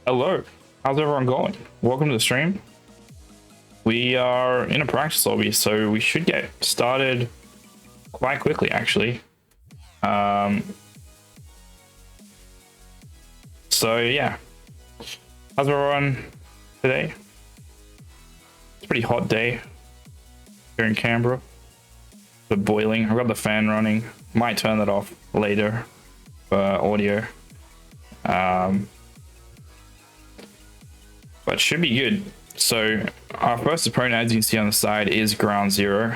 Hello, how's everyone going? Welcome to the stream. We are in a practice lobby, so we should get started quite quickly, actually. So yeah, how's everyone today? It's a pretty hot day here in Canberra. It's boiling. I've got the fan running. Might turn that off later for audio. But should be good. So our first opponent, as you can see on the side, is Ground Zero.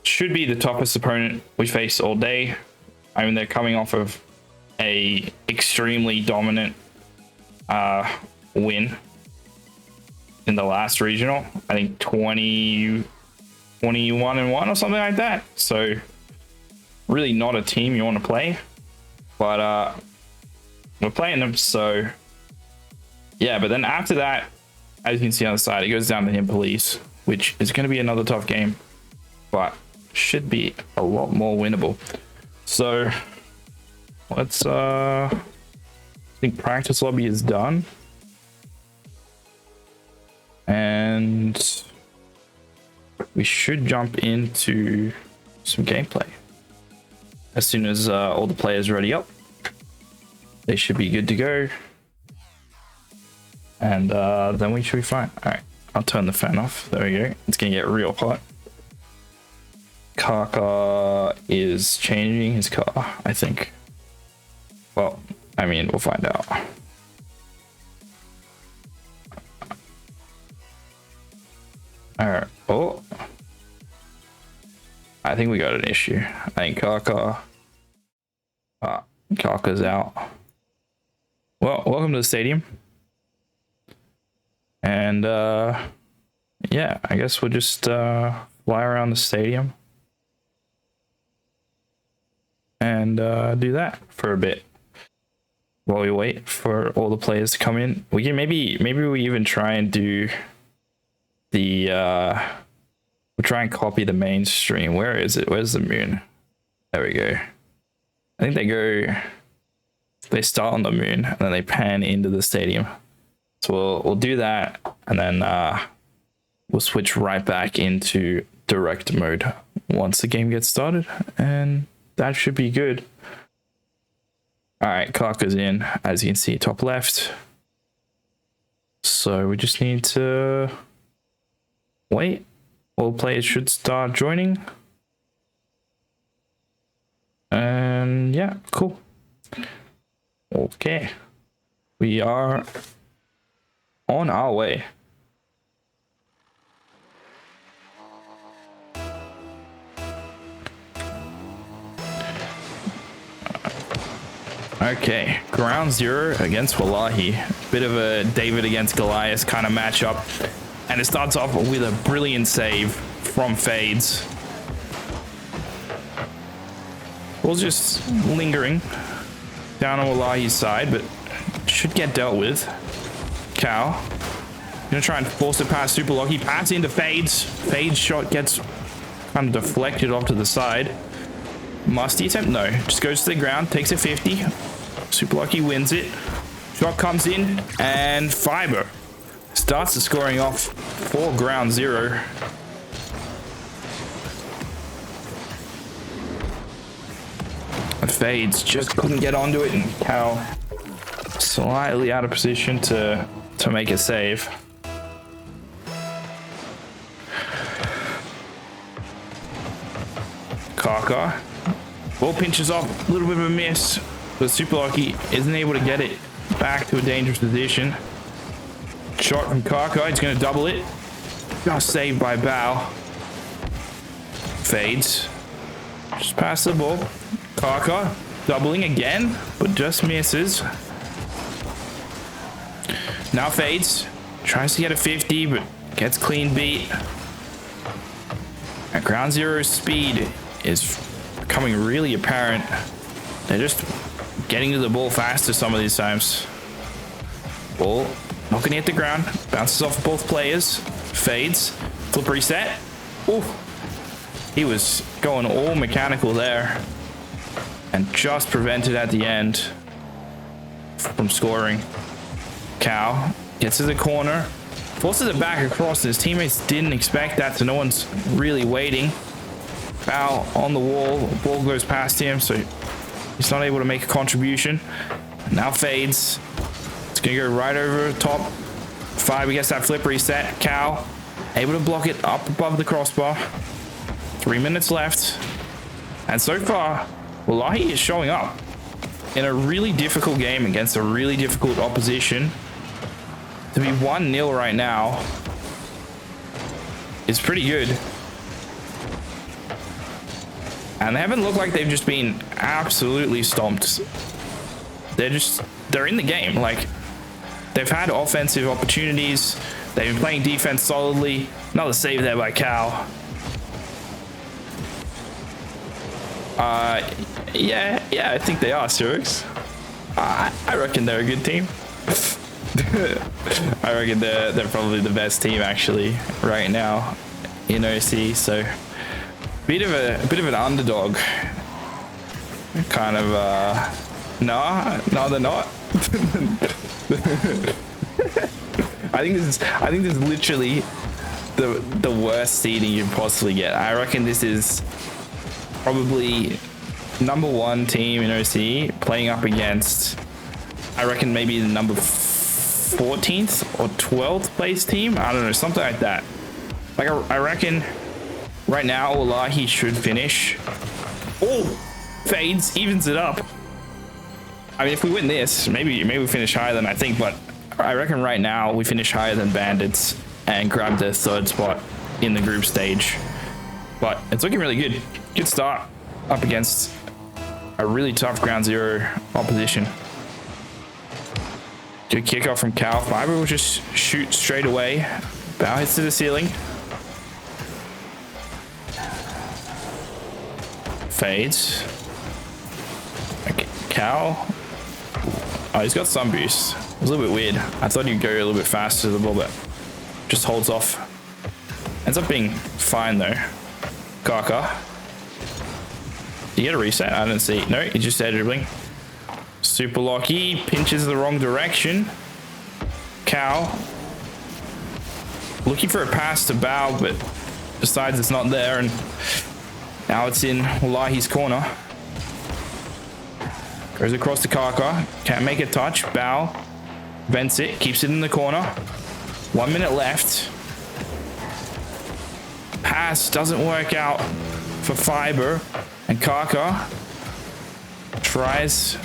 Should be the toughest opponent we face all day. I mean, they're coming off of a extremely dominant win in the last regional. I think 21-1 or something like that. So really not a team you want to play, but we're playing them. So yeah, but then after that, as you can see on the side, it goes down to him police, which is going to be another tough game, but should be a lot more winnable. So let's I think practice lobby is done, and we should jump into some gameplay as soon as all the players ready up. They should be good to go, and then we should be fine. All right, I'll turn the fan off. There we go. It's gonna get real hot. Kaka is changing his car, I think. Well, I mean, we'll find out. All right. Oh, I think we got an issue. I think Kaka's out. Well, welcome to the stadium. And yeah, I guess we'll just fly around the stadium and do that for a bit while we wait for all the players to come in. We can maybe we even try and do the we'll try and copy the mainstream. Where is it? Where's the moon? There we go. I think they start on the moon and then they pan into the stadium. So we'll do that, and then we'll switch right back into direct mode once the game gets started, and that should be good. All right, Kaka's in, as you can see, top left. So we just need to wait. All players should start joining. And yeah, cool. Okay. We are on our way. Okay, Ground Zero against Wallahi. Bit of a David against Goliath kind of matchup. And it starts off with a brilliant save from Fades. We're just lingering down on Wallahi's side, but should get dealt with. Cow. Gonna try and force it past Super Lucky. Pass into Fades. Fades shot gets kind of deflected off to the side. Musty attempt? No. Just goes to the ground. Takes a 50. Super Lucky wins it. Shot comes in. And Fiber starts the scoring off for Ground Zero. And Fades just couldn't get onto it. And Cow slightly out of position to make a save. Kaka. Ball pinches off, a little bit of a miss, but Super Lucky isn't able to get it back to a dangerous position. Shot from Kaka, he's going to double it. Just saved by Bao. Fades. Just pass the ball. Kaka doubling again, but just misses. Now Fades. Tries to get a 50, but gets clean beat. And Ground Zero's speed is becoming really apparent. They're just getting to the ball faster some of these times. Ball not gonna hit the ground. Bounces off both players. Fades. Flip reset. Ooh. He was going all mechanical there. And just prevented at the end from scoring. Cal gets to the corner, forces it back across. His teammates didn't expect that, so no one's really waiting. Foul on the wall. Ball goes past him, so he's not able to make a contribution. Now fades. It's gonna go right over top. 5 gets that flip reset. Cal able to block it up above the crossbar. 3 minutes left. And so far, Wallahi is showing up in a really difficult game against a really difficult opposition. To be 1-0 right now is pretty good. And they haven't looked like they've just been absolutely stomped. They're in the game. Like, they've had offensive opportunities. They've been playing defense solidly. Another save there by Cal. Yeah, I think they are, Sirix. I reckon they're a good team. I reckon they're probably the best team actually right now in OC. So bit of an underdog. Kind of no, they're not. I think this is literally the worst seeding you can possibly get. I reckon this is probably #1 team in OC playing up against, I reckon, maybe the number 14th or 12th place team. I don't know, something like that. Like, I reckon right now Wallahi should finish. Oh, fades, evens it up. I mean, if we win this, maybe we finish higher than I think, but I reckon right now we finish higher than Bandits and grab the 3rd spot in the group stage. But it's looking really good. Good start up against a really tough ground zero opposition. Good kickoff from Cal. Fiber will just shoot straight away. Bow hits to the ceiling. Fades. Okay, Cal. Oh, he's got some boost. It was a little bit weird. I thought he'd go a little bit faster to the ball, but just holds off. Ends up being fine though. Kaka. Did you get a reset? I didn't see. No, he just started dribbling. Super Locky pinches the wrong direction. Cal looking for a pass to Bow, but decides it's not there, and now it's in Wallahi's corner. Goes across to Kaka. Can't make a touch. Bow vents it, keeps it in the corner. 1 minute left. Pass doesn't work out for Fiber, and Kaka tries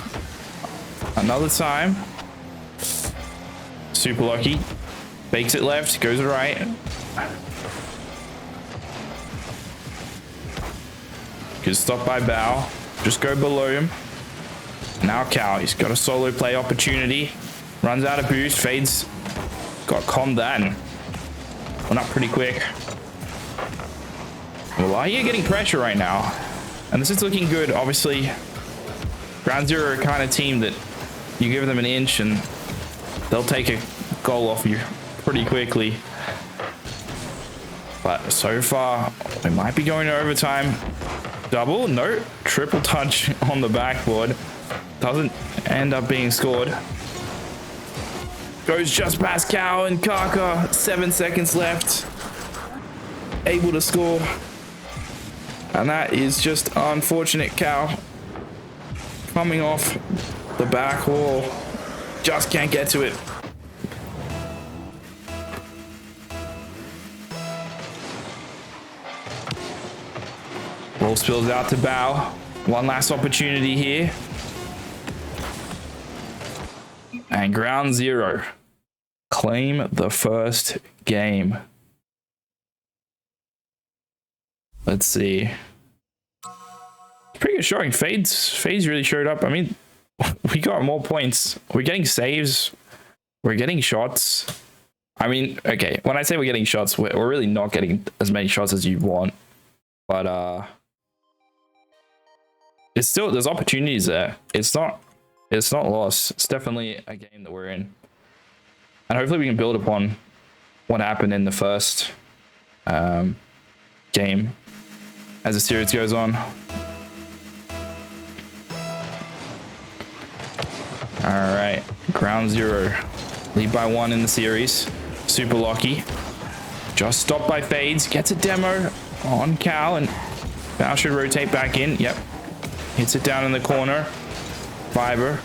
another time. Super Lucky fakes it left, goes right. Good stop by Bow. Just go below him. Now Cal, he's got a solo play opportunity. Runs out of boost, fades. Got calmed that and went up pretty quick. Well, you're getting pressure right now. And this is looking good. Obviously, Ground Zero are a kind of team that you give them an inch and they'll take a goal off you pretty quickly. But so far, we might be going to overtime. Double? No. Triple touch on the backboard. Doesn't end up being scored. Goes just past Cal and Kaka. 7 seconds left. Able to score. And that is just unfortunate. Cal coming off the back wall. Just can't get to it. Ball spills out to Bow. One last opportunity here. And Ground Zero claim the first game. Let's see. Pretty good showing. Fades really showed up. I mean, we got more points. We're getting saves. We're getting shots. I mean, okay, when I say we're getting shots, we're really not getting as many shots as you want. But it's still, there's opportunities there. It's not lost. It's definitely a game that we're in. And hopefully we can build upon what happened in the first game as the series goes on. All right, Ground Zero Lead by 1 in the series. Super lucky. Just stopped by Fades. Gets a demo on Cal, and Cal should rotate back in. Yep. Hits it down in the corner. Fiber.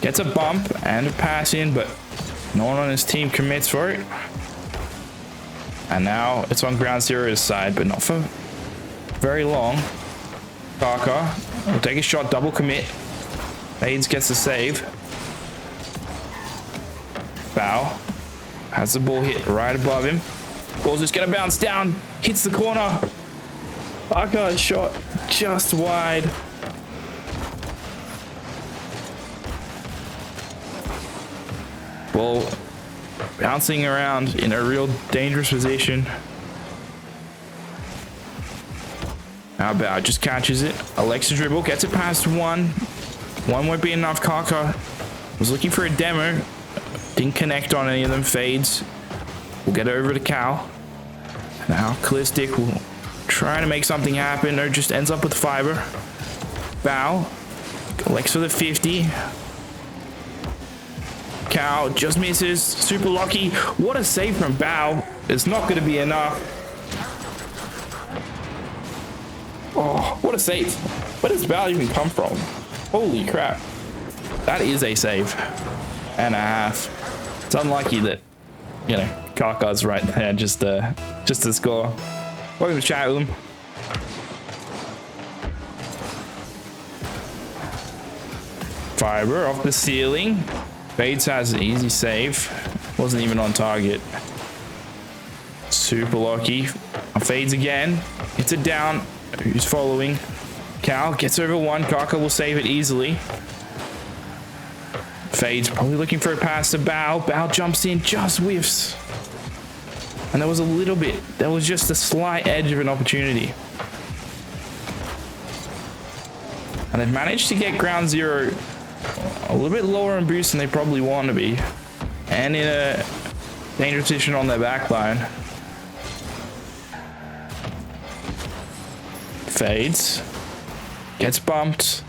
Gets a bump and a pass in, but no one on his team commits for it. And now it's on Ground Zero's side, but not for very long. Kaka will take a shot, double commit. Fades gets the save. Bow has the ball hit right above him. Ball's just gonna bounce down, hits the corner. Kaka shot just wide. Ball bouncing around in a real dangerous position. How about just catches it? Alexa dribble, gets it past 1. 1 won't be enough. Kaka was looking for a demo. Didn't connect on any of them. Fades. We'll get over to Cal. Now Clear Stick will try to make something happen. No, just ends up with Fiber. Bow. Collects for the 50. Cal just misses. Super lucky. What a save from Bow. It's not going to be enough. Oh, what a save. Where does Bow even come from? Holy crap. That is a save and a half. It's unlucky that, you know, Kaka's right there just to score. Welcome to chat with him. Fiber off the ceiling. Fades has an easy save. Wasn't even on target. Super lucky. Fades again. Hits it down. Who's following? Cal gets over 1. Kaka will save it easily. Fades probably looking for a pass to Bow. Bow jumps in, just whiffs. And there was a little bit. There was just a slight edge of an opportunity. And they've managed to get Ground Zero a little bit lower in boost than they probably want to be. And in a dangerous position on their back line. Fades. Gets bumped.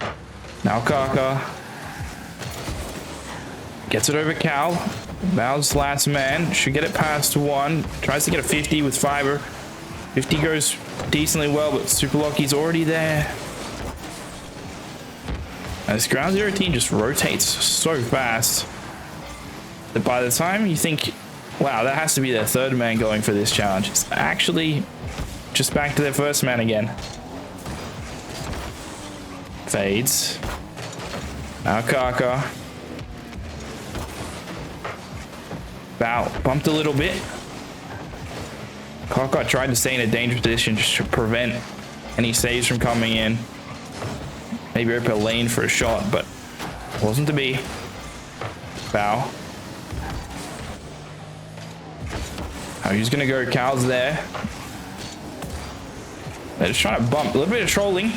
Now Kaka. Gets it over Cal. Bow's last man. Should get it past 1. Tries to get a 50 with Fiber. 50 goes decently well, but Super Lucky's already there. And this Ground Zero team just rotates so fast that by the time you think, wow, that has to be their 3rd man going for this challenge, it's actually just back to their 1st man again. Fades. Now Kaka. Bow bumped a little bit. Kaka tried to stay in a dangerous position just to prevent any saves from coming in. Maybe open a lane for a shot, but wasn't to be. Bow. Oh, he's gonna go. Cal's there. They're just trying to bump. A little bit of trolling.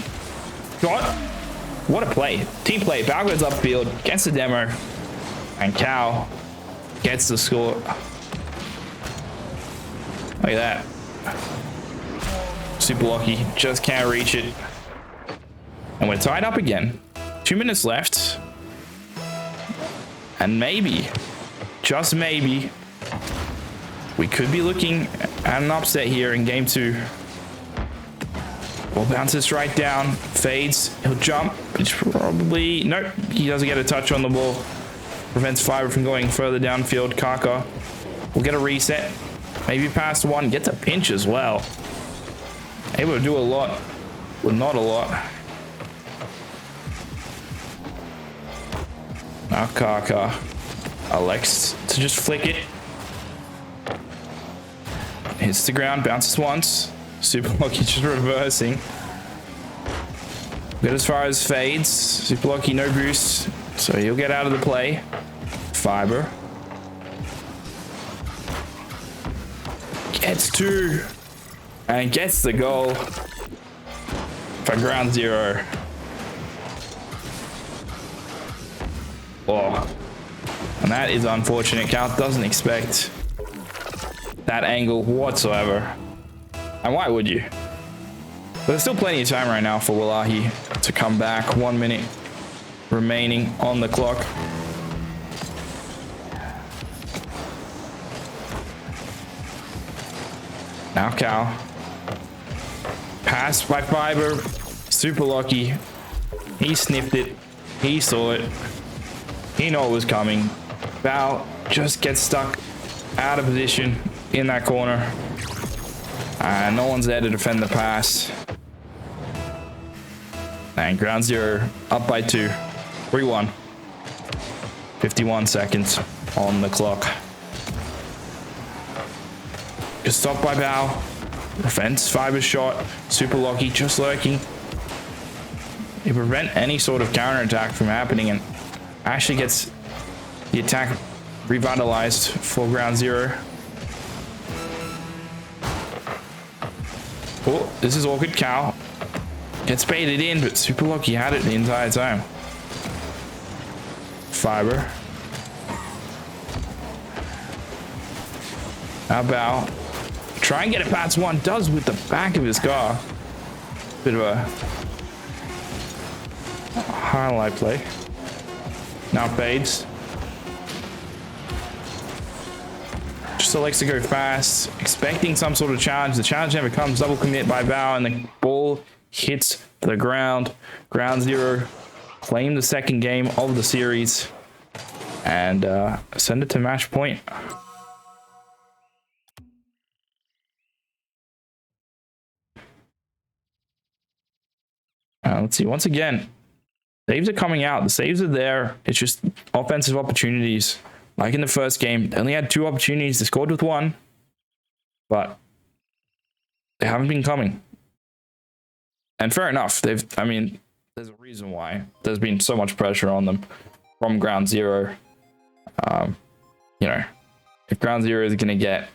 Shot. What a play. Team play. Bow goes upfield, gets the demo, and Cal gets the score. Look at that. Super lucky. Just can't reach it. And we're tied up again. 2 minutes left. And maybe, just maybe, we could be looking at an upset here in game 2. Ball bounces right down. Fades. He'll jump. Which probably... Nope. He doesn't get a touch on the ball. Prevents Fiber from going further downfield. Kaka will get a reset. Maybe past 1. Gets a pinch as well. Able to do a lot. But not a lot. Now Kaka elects to just flick it. Hits the ground. Bounces once. Super Lucky just reversing. Get as far as Fades. Super Lucky no boost. So he'll get out of the play. Fiber. Gets 2. And gets the goal for Ground Zero. Oh. And that is unfortunate. Cal doesn't expect that angle whatsoever. And why would you? But there's still plenty of time right now for Wallahi to come back. 1 minute remaining on the clock. Now Cal. Pass by Fiber. Super lucky. He sniffed it. He saw it. He knew it was coming. Val just gets stuck out of position in that corner. And no one's there to defend the pass. And ground zero up by 2. 3-1. 51 seconds on the clock. Just stopped by Bao. Defense Fiber's shot. Super lucky, just lurking. It prevent any sort of counterattack from happening and actually gets the attack revitalized for ground zero. Oh, this is awkward. Cal gets baited in, but Super Lucky had it the entire time. Fiber. Now Bao. Try and get it past 1. Does with the back of his car. Bit of a highlight play. Now fades. Just likes to go fast, expecting some sort of challenge. The challenge never comes. Double commit by Bao, and the ball hits the ground. Ground zero. Claim the second game of the series. And send it to match point. Let's see. Once again, saves are coming out. The saves are there. It's just offensive opportunities. Like in the first game, they only had 2 opportunities. They scored with 1. But they haven't been coming. And fair enough. I mean, there's a reason why. There's been so much pressure on them from ground zero. You know, if ground zero is going to get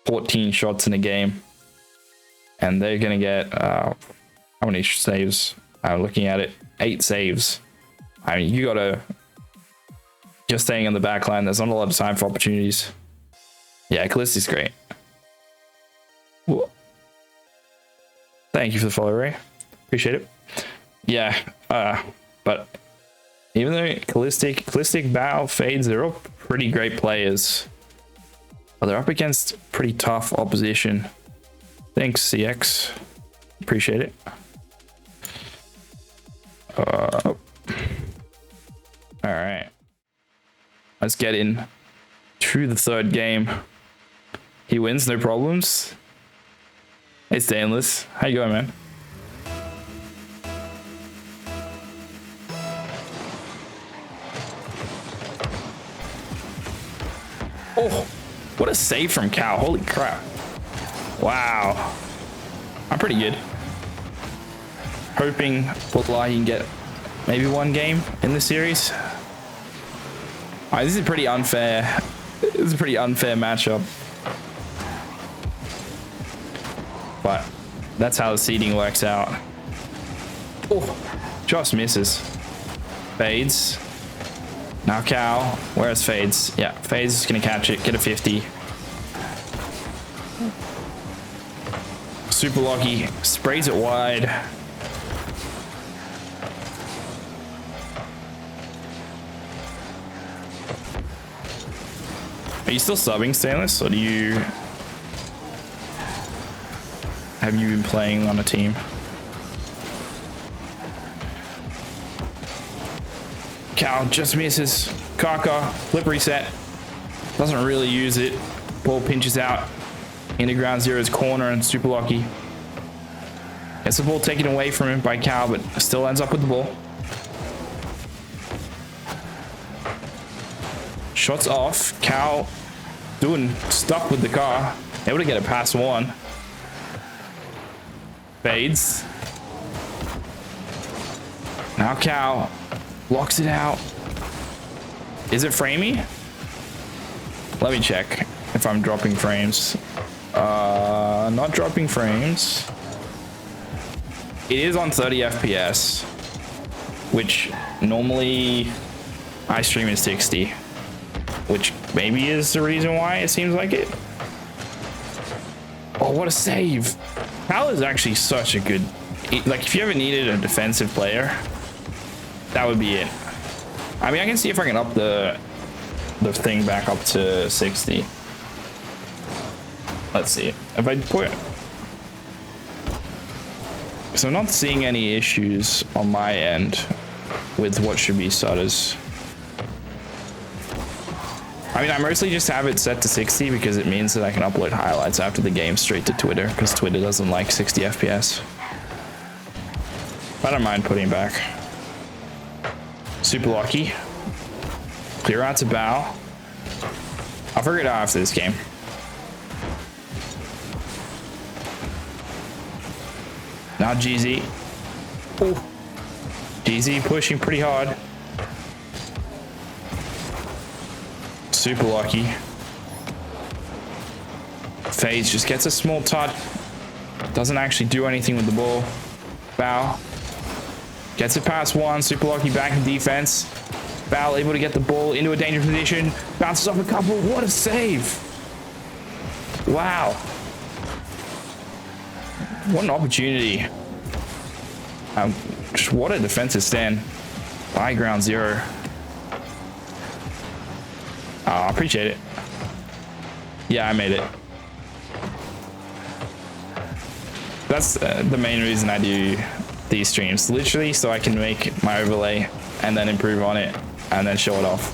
14 shots in a game, and they're going to get, how many saves? I'm looking at it. 8 saves. I mean, you got to... Just staying on the back line. There's not a lot of time for opportunities. Yeah, Callisti's great. Whoa. Thank you for the follow, Ray. Appreciate it. Yeah, but even though Callistic, Bao, Fades, they're all pretty great players. But they're up against pretty tough opposition. Thanks, CX. Appreciate it. All right. Let's get in to the 3rd game. He wins, no problems. Hey, Stainless. How you going, man? Oh, what a save from Cal. Holy crap. Wow. I'm pretty good. Hoping Wallahi can get maybe 1 game in the series. This is pretty unfair. This is a pretty unfair matchup. But that's how the seeding works out. Oh, just misses. Fades. Now Cal. Where's Fades? Yeah, Fades is going to catch it. Get a 50. Super lucky. Sprays it wide. Are you still subbing, Stainless, or have you been playing on a team? Cal just misses. Kaka, flip reset. Doesn't really use it. Ball pinches out into ground zero's corner and Super lucky. Gets the ball taken away from him by Cal, but still ends up with the ball. Shots off. Cal doing stuff with the car. Able to get it past 1. Fades. Now Cal blocks it out. Is it framey? Let me check if I'm dropping frames. Not dropping frames. It is on 30 FPS, which normally I stream at 60. Which maybe is the reason why it seems like it. Oh, what a save. Cal is actually such a good... Like, if you ever needed a defensive player, that would be it. I mean, I can see if I can up the thing back up to 60. Let's see. If I put... So I'm not seeing any issues on my end with what should be stutters. I mean, I mostly just have it set to 60 because it means that I can upload highlights after the game straight to Twitter, because Twitter doesn't like 60 FPS. I don't mind putting back. Super lucky. Clear out to bow. I'll figure it out after this game. Now GZ. Oh, GZ pushing pretty hard. Super lucky. FaZe just gets a small touch. Doesn't actually do anything with the ball. Bow. Gets it past one. Super lucky back in defense. Bow able to get the ball into a dangerous position. Bounces off a couple. What a save. Wow. What an opportunity. Just what a defensive stand. By ground zero. Oh, I appreciate it. Yeah, I made it. That's the main reason I do these streams. Literally so I can make my overlay and then improve on it and then show it off.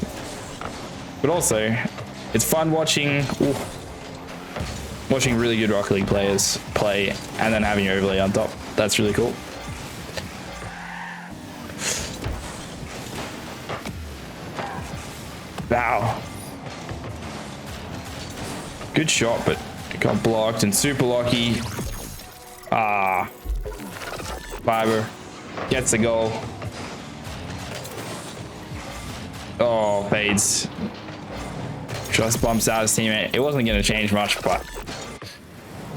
But also, it's fun watching really good Rocket League players play and then having your overlay on top. That's really cool. Wow. Good shot, but it got blocked and super lucky. Ah. Fiber gets the goal. Oh, fades. Just bumps out his teammate. It wasn't going to change much, but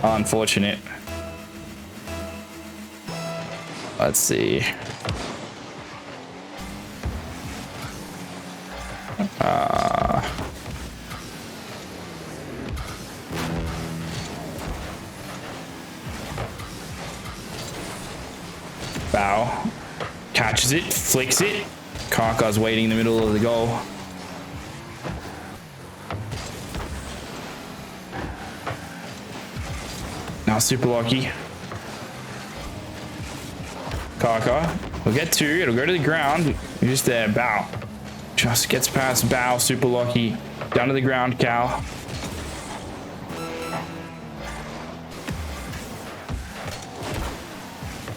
unfortunate. Let's see. Bow. Catches it, flicks it. Kaka's waiting in the middle of the goal. Now super lucky. Kaka will get two. It'll go to the ground. Just there. Bow. Just gets past Bow. Super lucky. Down to the ground. Cal.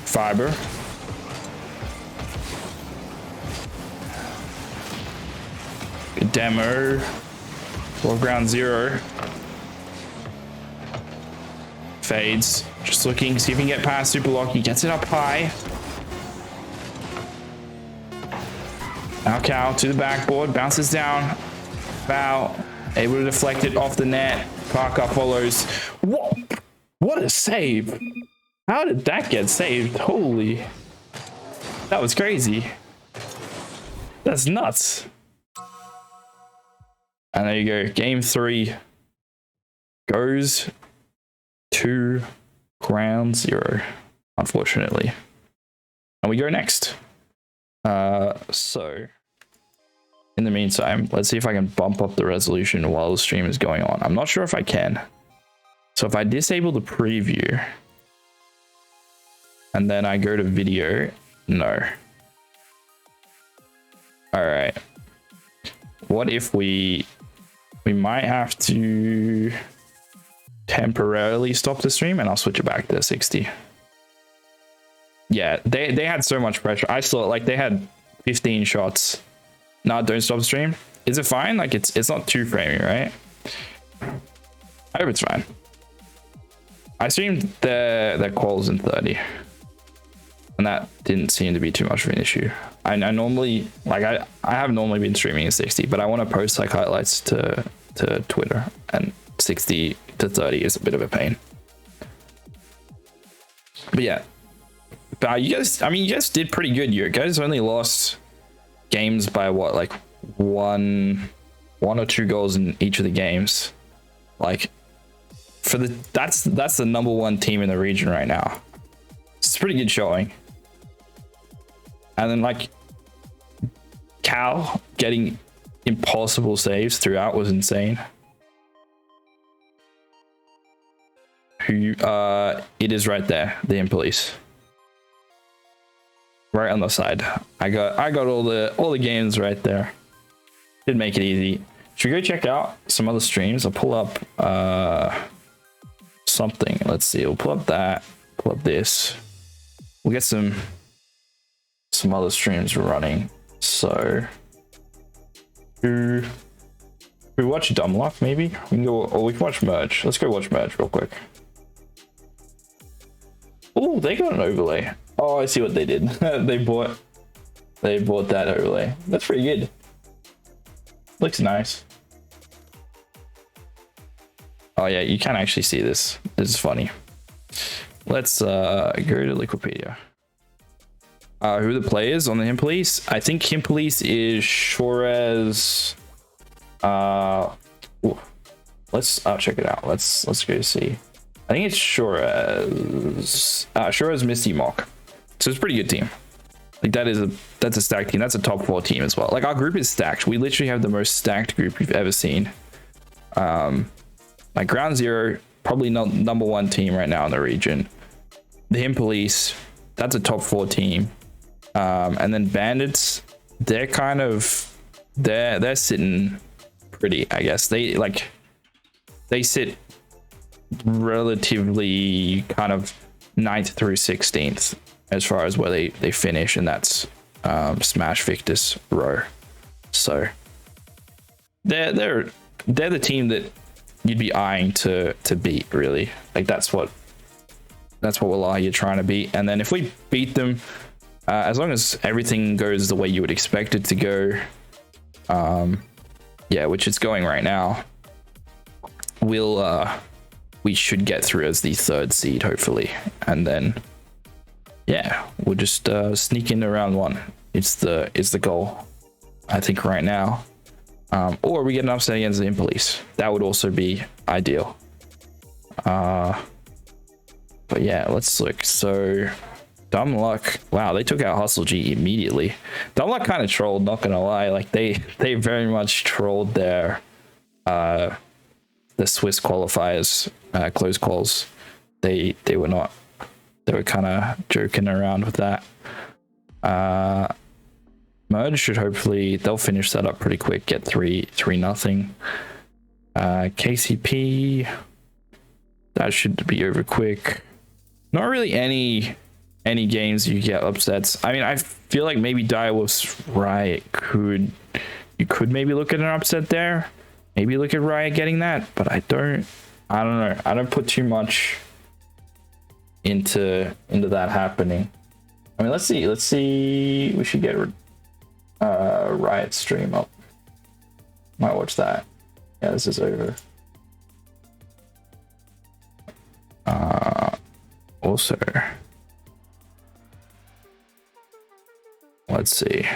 Fiber. Good demo. Ground zero. Fades. Just looking. See if he can get past super lucky. Gets it up high. Now Cal to the backboard, bounces down. Bow, able to deflect it off the net. Kaka follows. Whoa! What a save! How did that get saved? Holy. That was crazy. That's nuts. And there you go. Game 3 goes to ground zero, unfortunately. And we go next. So in the meantime, let's see if I can bump up the resolution while the stream is going on. I'm not sure if I can. So if I disable the preview and then I go to video, no. All right. What if we might have to temporarily stop the stream and I'll switch it back to 60. Yeah, they had so much pressure. I saw like they had 15 shots. No, don't stop the stream. Is it fine? Like it's not too framey, right? I hope it's fine. I streamed their quals in 30. And that didn't seem to be too much of an issue. I normally like I have normally been streaming in 60, but I want to post like highlights to Twitter, and 60 to 30 is a bit of a pain. But yeah. But you guys did pretty good. You guys only lost games by what, like one or two goals in each of the games. Like that's the #1 team in the region right now. It's a pretty good showing. And then like Cal getting impossible saves throughout was insane. who it is right there, the Him Police. Right on the side. I got all the games right there. Did make it easy. Should we go check out some other streams? I'll pull up something. Let's see. We'll pull up that. Pull up this. We'll get some other streams running. So we watch Dumb Luck maybe? We can go, or we can watch Merge. Let's go watch Merge real quick. Oh, they got an overlay. Oh, I see what they did. they bought that overlay. That's pretty good. Looks nice. Oh yeah, you can actually see this. This is funny. Let's go to Wikipedia. Who are the players on the Him Police? I think Him Police is Shores. Let's check it out. Let's go see. I think it's Shores. Shores Misty Mock. So it's a pretty good team. Like that's a stacked team. That's a top 4 team as well. Like our group is stacked. We literally have the most stacked group we've ever seen. Like Ground Zero, probably not number 1 team right now in the region. The Him Police, that's a top 4 team. And then Bandits, they're kind of they're sitting pretty, I guess. They sit relatively kind of 9th through 16th as far as where they finish, and that's Smash Victus row. So they're the team that you'd be eyeing to beat, really. Like that's what Wallahi you're trying to beat. And then if we beat them, as long as everything goes the way you would expect it to go, yeah, which it's going right now, we should get through as the 3rd seed hopefully, and then yeah, we'll just sneak into round 1. It's the goal, I think, right now. Or we get an upset against the Him Police. That would also be ideal. But yeah, let's look. So Dumb Luck, wow, they took out Hustle G immediately. Dumb Luck kind of trolled, not gonna lie. Like they very much trolled their the Swiss qualifiers, close calls. They were not. They were kind of joking around with that. Merge should hopefully, they'll finish that up pretty quick, get 3-0. KCP, that should be over quick. Not really any games you get upsets. I mean, I feel like maybe Direwolf's Riot you could maybe look at an upset there. Maybe look at Riot getting that, but I don't know. I don't put too much into that happening. I mean, let's see. We should get Riot stream up. Might watch that. Yeah, this is over. Also, let's see.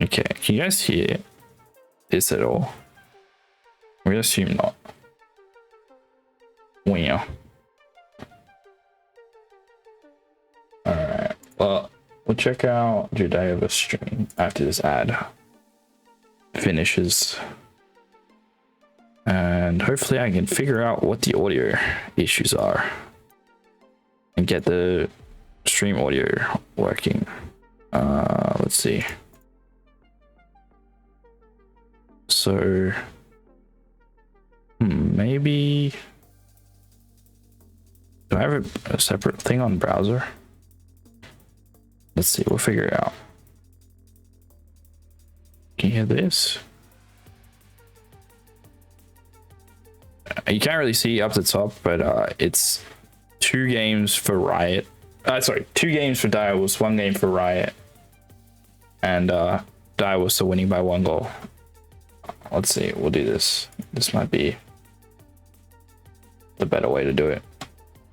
Okay, can you guys hear this at all? We assume not. Wow. Alright, well, we'll check out Judeova's stream after this ad finishes. And hopefully I can figure out what the audio issues are and get the stream audio working. Let's see. So maybe do I have a separate thing on browser? Let's see, we'll figure it out. Can you hear this? You can't really see up the top, but it's 2 games for Riot. Sorry, 2 games for Direwolves, 1 game for Riot. And Direwolves are winning by 1 goal. Let's see, we'll do this. This might be the better way to do it.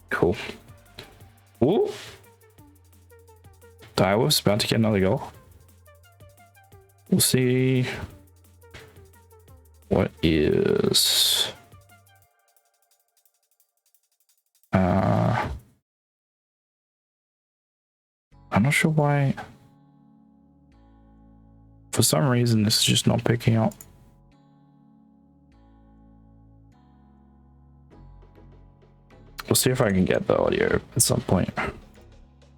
Cool. Ooh. Direwolves about to get another goal. We'll see what is I'm not sure why. For some reason, this is just not picking up. We'll see if I can get the audio at some point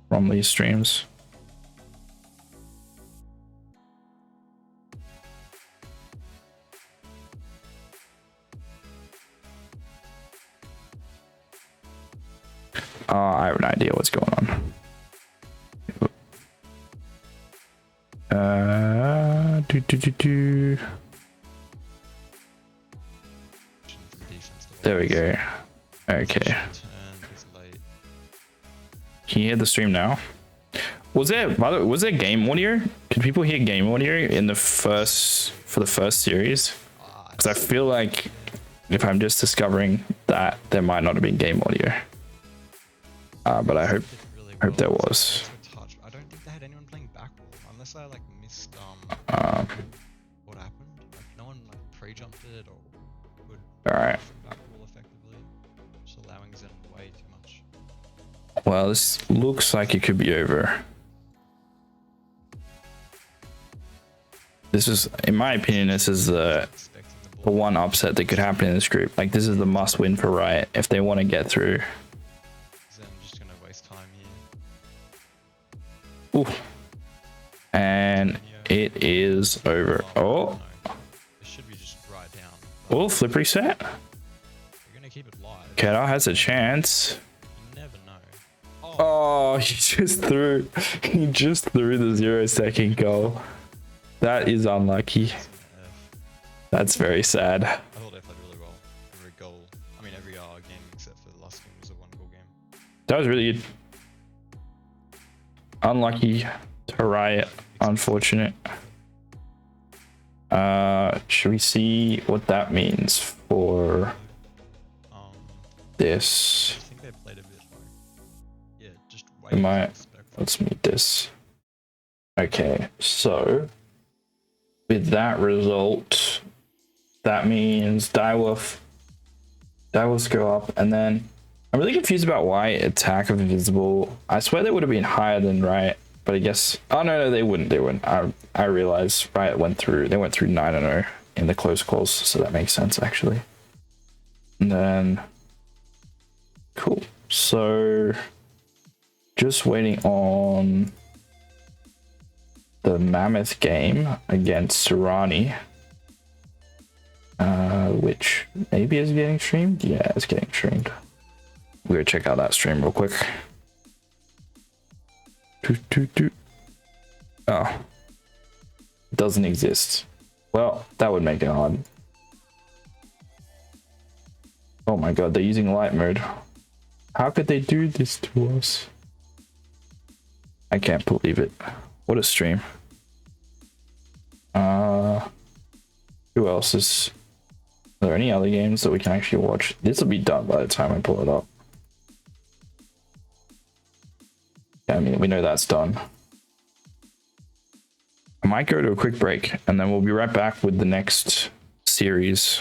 from these streams. I have an idea what's going on. There we go. Okay. Can you hear the stream now? Was there game audio? Can people hear game audio in the for the first series? Because I feel like if I'm just discovering that, there might not have been game audio. But I hope there was. I don't think they had anyone playing backwall unless I like missed what happened. Like no one like pre-jumped it or could Alright. backwall effectively, just allowing Zen way too much. Well, this looks like it could be over. This is, in my opinion, this is the one upset that could happen in this group. Like, this is the must win for Riot if they want to get through. Zen just gonna waste time here. Ooh. And it is over. Oh. It should be just right down. Oh, flip reset. You're gonna keep it live. Kedar has a chance. You never know. Oh, he just threw the 0-second goal. That is unlucky. That's very sad. I thought they played really well. Every goal, I mean every game except for the last game was a 1-goal game. That was really good. Unlucky to Riot. Unfortunate. Should we see what that means for this? I think they played a bit like, yeah, just wait. Let's mute this. Okay, so with that result, that means Direwolves go up, and then I'm really confused about why attack of invisible. I swear they would have been higher than Riot, but I guess no, they wouldn't. I realized Riot went through 9-0 in the close calls, so that makes sense actually. And then cool, so just waiting on the Mammoth game against Serrani, which maybe is getting streamed. Yeah, it's getting streamed. We're gonna check out that stream real quick. Oh, it doesn't exist. Well, that would make it hard. Oh my god, they're using light mode. How could they do this to us? I can't believe it. What a stream. Who else is... Are there any other games that we can actually watch? This will be done by the time I pull it up. Yeah, I mean, we know that's done. I might go to a quick break, and then we'll be right back with the next series.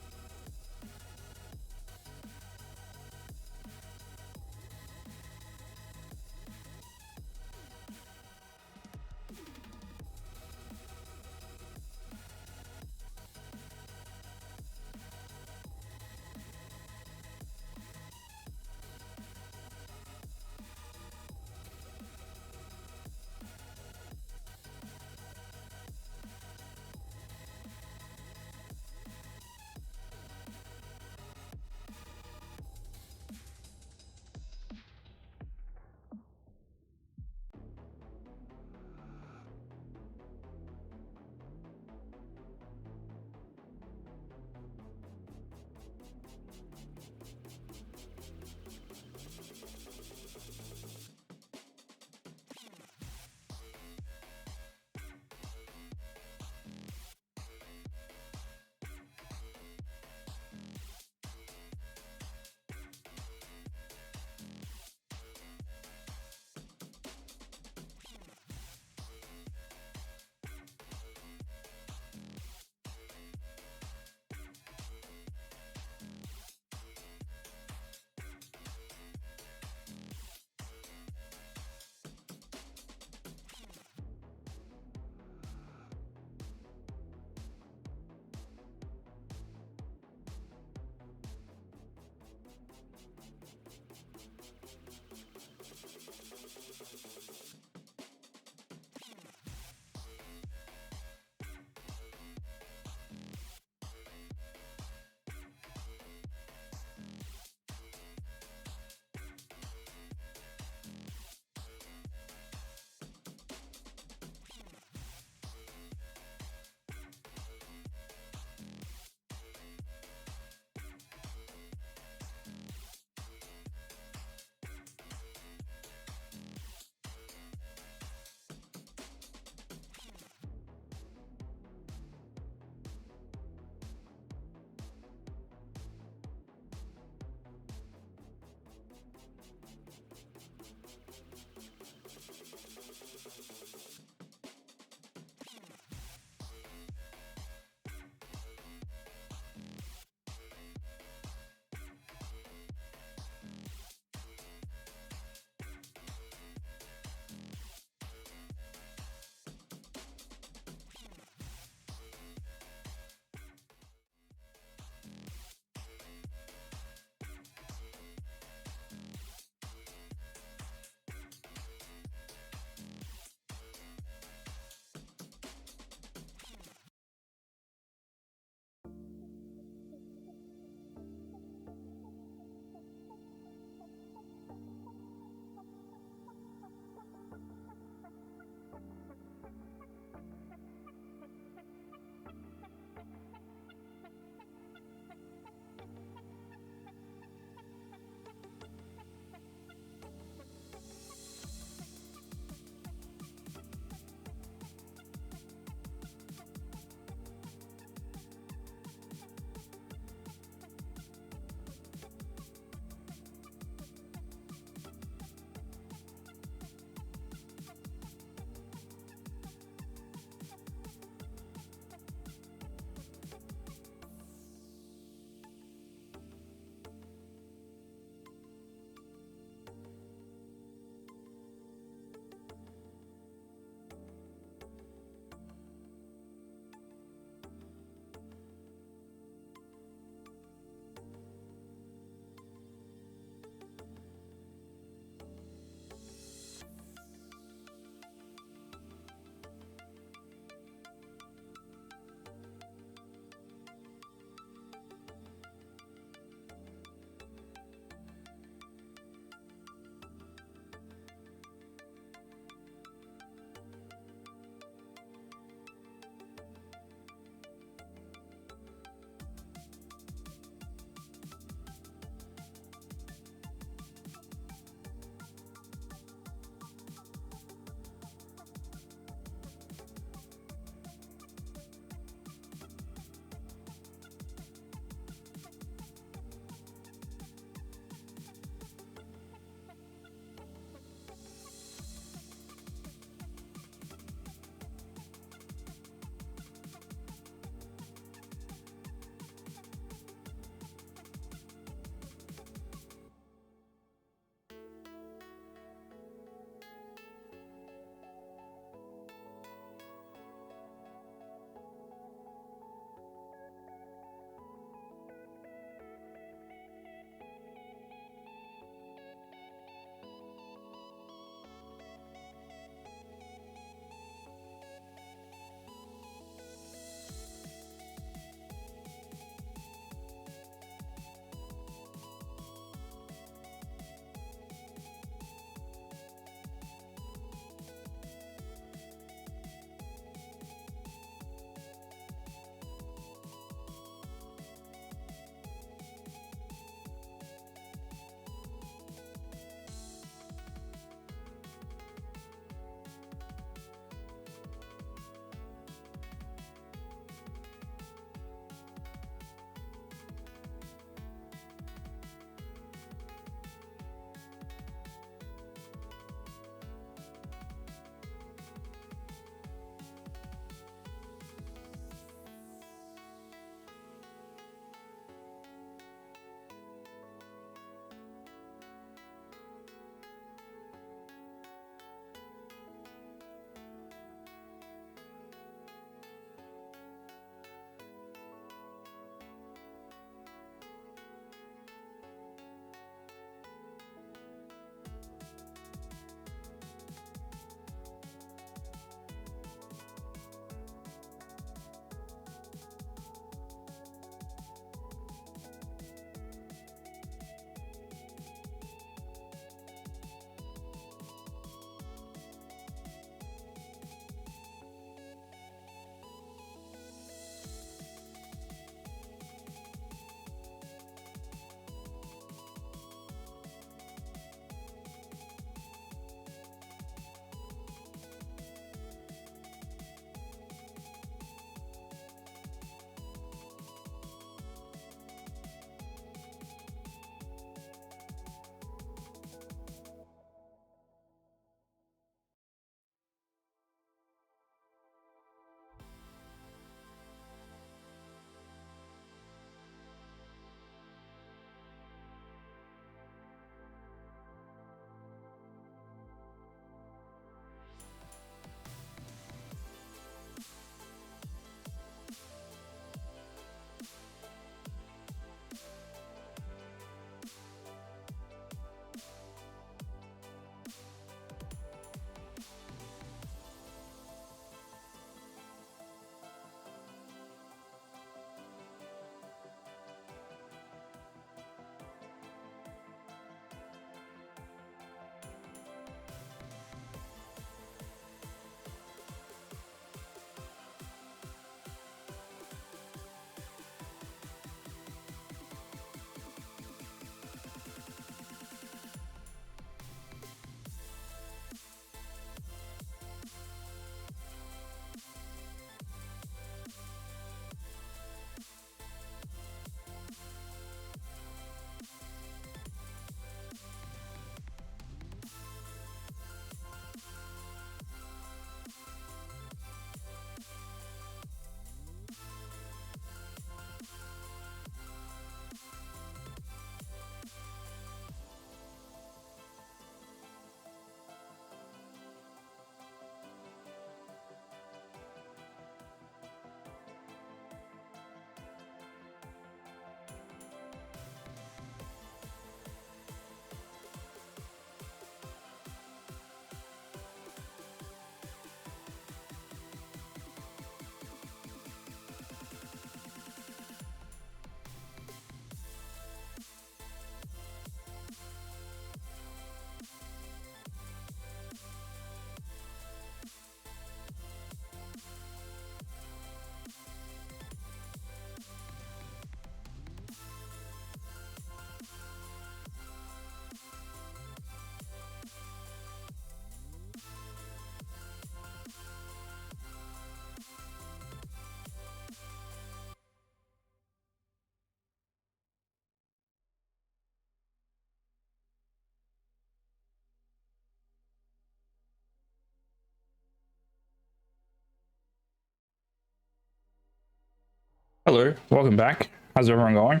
Hello, welcome back. How's everyone going?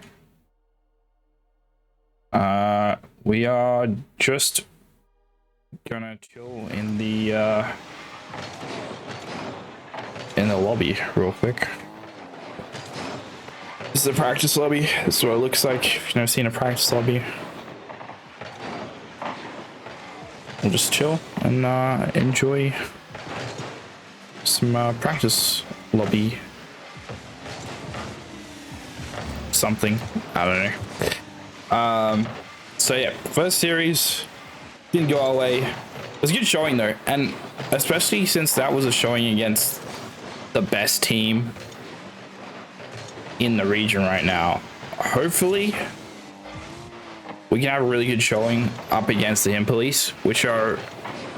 We are just gonna chill in the lobby real quick. This is the practice lobby. This is what it looks like if you've never seen a practice lobby. We'll just chill and enjoy some practice lobby something. I don't know. So yeah, first series didn't go our way. It was a good showing though, and especially since that was a showing against the best team in the region right now. Hopefully we can have a really good showing up against the Him Police, which are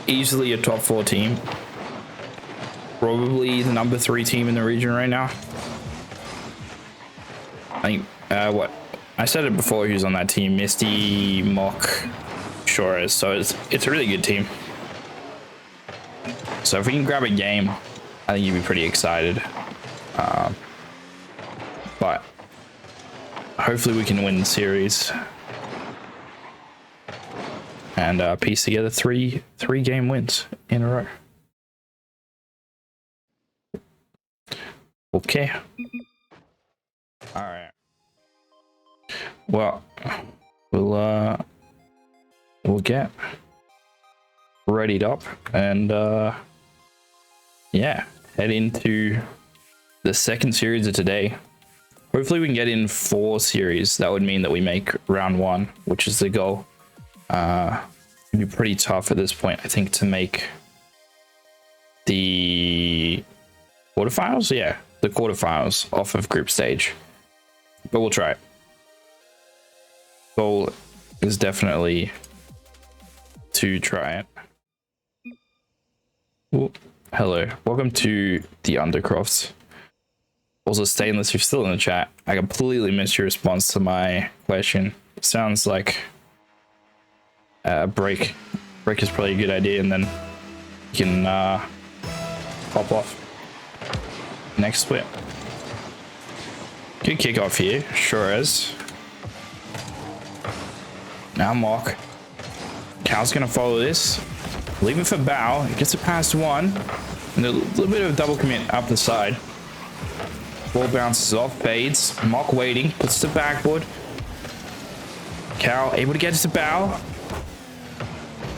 easily a top 4 team, probably the number 3 team in the region right now. I think what I said it before, who's on that team: Misty, Mock, Shores. So it's a really good team. So if we can grab a game, I think you'd be pretty excited. But hopefully we can win the series and piece together three game wins in a row. Okay. All right. Well, we'll get readied up and yeah, head into the second series of today. Hopefully we can get in 4 series. That would mean that we make round 1, which is the goal. It'd be pretty tough at this point, I think, to make the quarterfinals. Yeah, the quarterfinals off of group stage, but we'll try it. Goal is definitely to try it. Ooh, hello, welcome to the Undercrofts. Also, Stainless, you're still in the chat. I completely missed your response to my question. Sounds like break is probably a good idea, and then you can pop off next split. Good kickoff here, sure is. Now Mock. Cal's gonna follow this. Leave it for Bow. It gets it past 1. And a little bit of a double commit up the side. Ball bounces off, fades. Mock waiting, puts the backboard. Cal able to get it to Bow.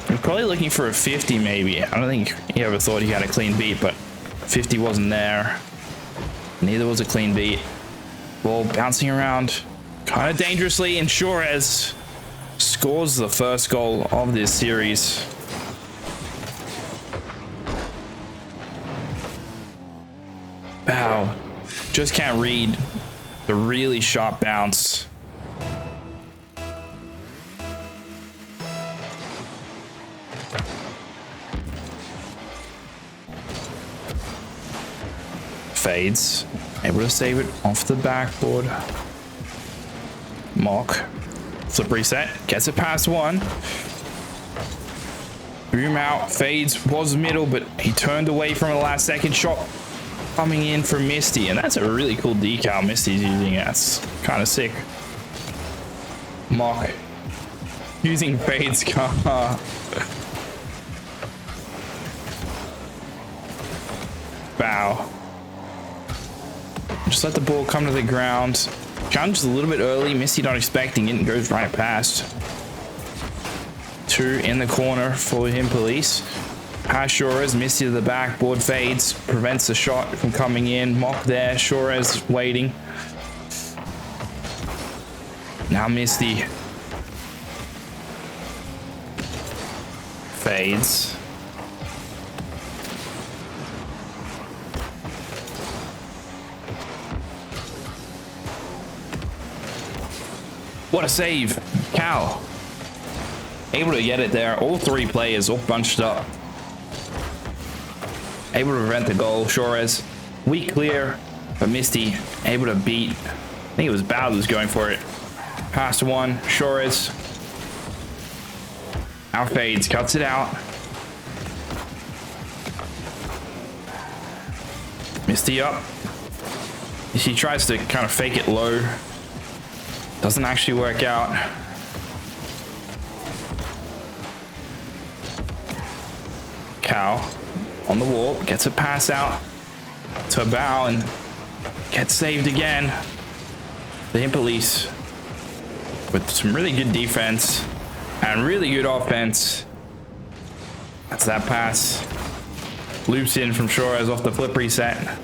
He's probably looking for a 50 maybe. I don't think he ever thought he had a clean beat, but 50 wasn't there. Neither was a clean beat. Ball bouncing around kind of dangerously, and Shores scores the first goal of this series. Wow, just can't read the really sharp bounce. Fades, able to save it off the backboard. Mock, flip reset, gets it past 1. Boom out, fades, was middle, but he turned away from the last second. Shot coming in from Misty, and that's a really cool decal Misty's using. That's kind of sick. Mock using Fade's car. Bow. Just let the ball come to the ground. Challenge a little bit early. Misty not expecting it and goes right past. 2 in the corner for Him Police. Past Shores, Misty to the backboard, fades, prevents the shot from coming in. Mock there, Shores waiting. Now Misty. Fades. What a save. Cal able to get it there. All 3 players all bunched up. Able to prevent the goal. Shores weak clear, but Misty able to beat. I think it was Bow who was going for it. Past 1. Shores out fades, cuts it out. Misty up. He tries to kind of fake it low. Doesn't actually work out. Cal on the wall, gets a pass out to Bao and gets saved again. The Him Police with some really good defense and really good offense. That's that pass. Loops in from Shores off the flip reset.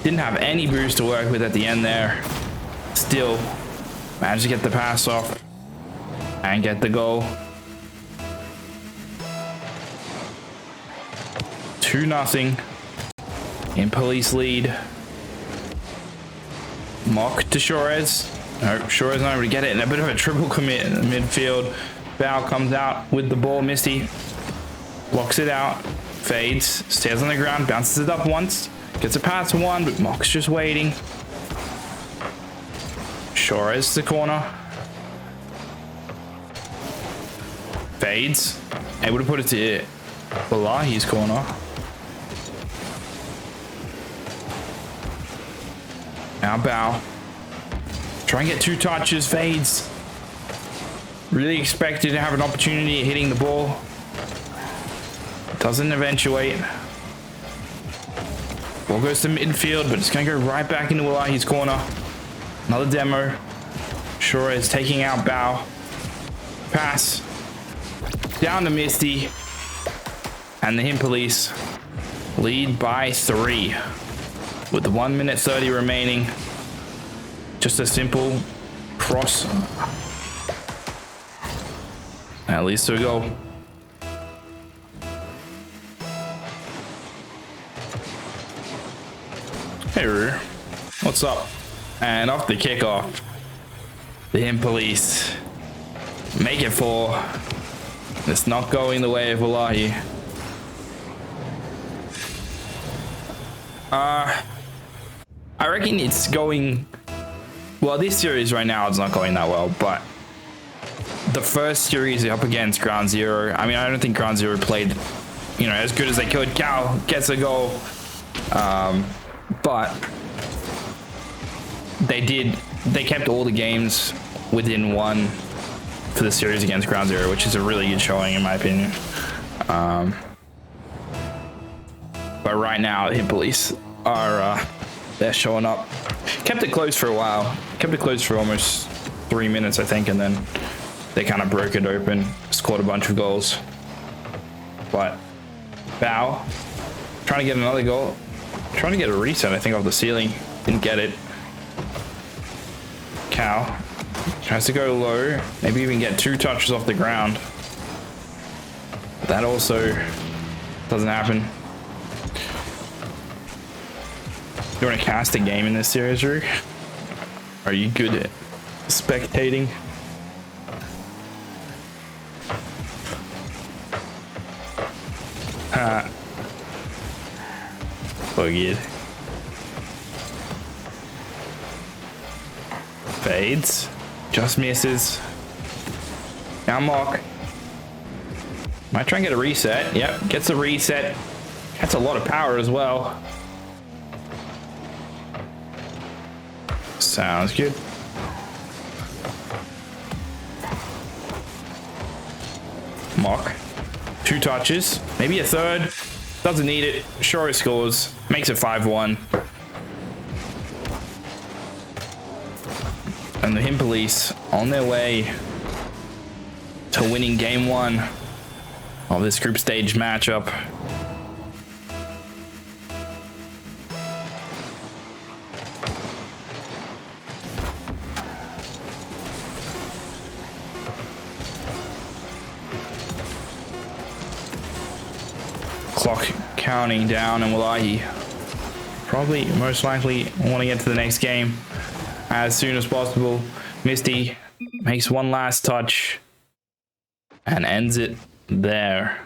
Didn't have any boost to work with at the end there. Still managed to get the pass off and get the goal. 2-0. In Police lead. Mock to Shores. No, Shores not able to get it, and a bit of a triple commit in the midfield. Bao comes out with the ball. Misty blocks it out. Fades. Stays on the ground. Bounces it up once. Gets a pass to one, but Mock's just waiting. Shores to the corner. Fades. Able to put it to Wallahi's corner. Now Bao. Try and get 2 touches. Fades. Really expected to have an opportunity at hitting the ball. Doesn't eventuate. Ball goes to midfield, but it's going to go right back into Wallahi's corner. Another demo. Shore is taking out Bao. Pass. Down to Misty. And the Him Police lead by 3. With 1 minute 30 remaining. Just a simple cross. At least to a goal. Hey Roo, what's up? And off the kickoff, the Him Police make it 4. It's not going the way of Wallahi. I reckon it's going well. This series right now is not going that well, but the first series up against Ground Zero, I mean, I don't think Ground Zero played, you know, as good as they could. Cal gets a goal. But they kept all the games within 1 for the series against Ground Zero, which is a really good showing in my opinion. But right now, Him Police are they're showing up. Kept it close for a while. Kept it close for almost 3 minutes, I think, and then they kind of broke it open, scored a bunch of goals. But Bao trying to get another goal. Trying to get a reset, I think, off the ceiling. Didn't get it. Cal tries to go low. Maybe even get 2 touches off the ground. But that also doesn't happen. You want to cast a game in this series, Drew? Are you good at spectating? Good. Fades. Just misses. Now Mock. Might try and get a reset. Yep, gets a reset. That's a lot of power as well. Sounds good. Mock. 2 touches. Maybe a third. Doesn't need it. Sure scores. Makes it 5-1. And the Him Police on their way to winning game 1 of this group stage matchup. Clock counting down, and Wallahi probably most likely want to get to the next game as soon as possible. Misty makes one last touch and ends it there.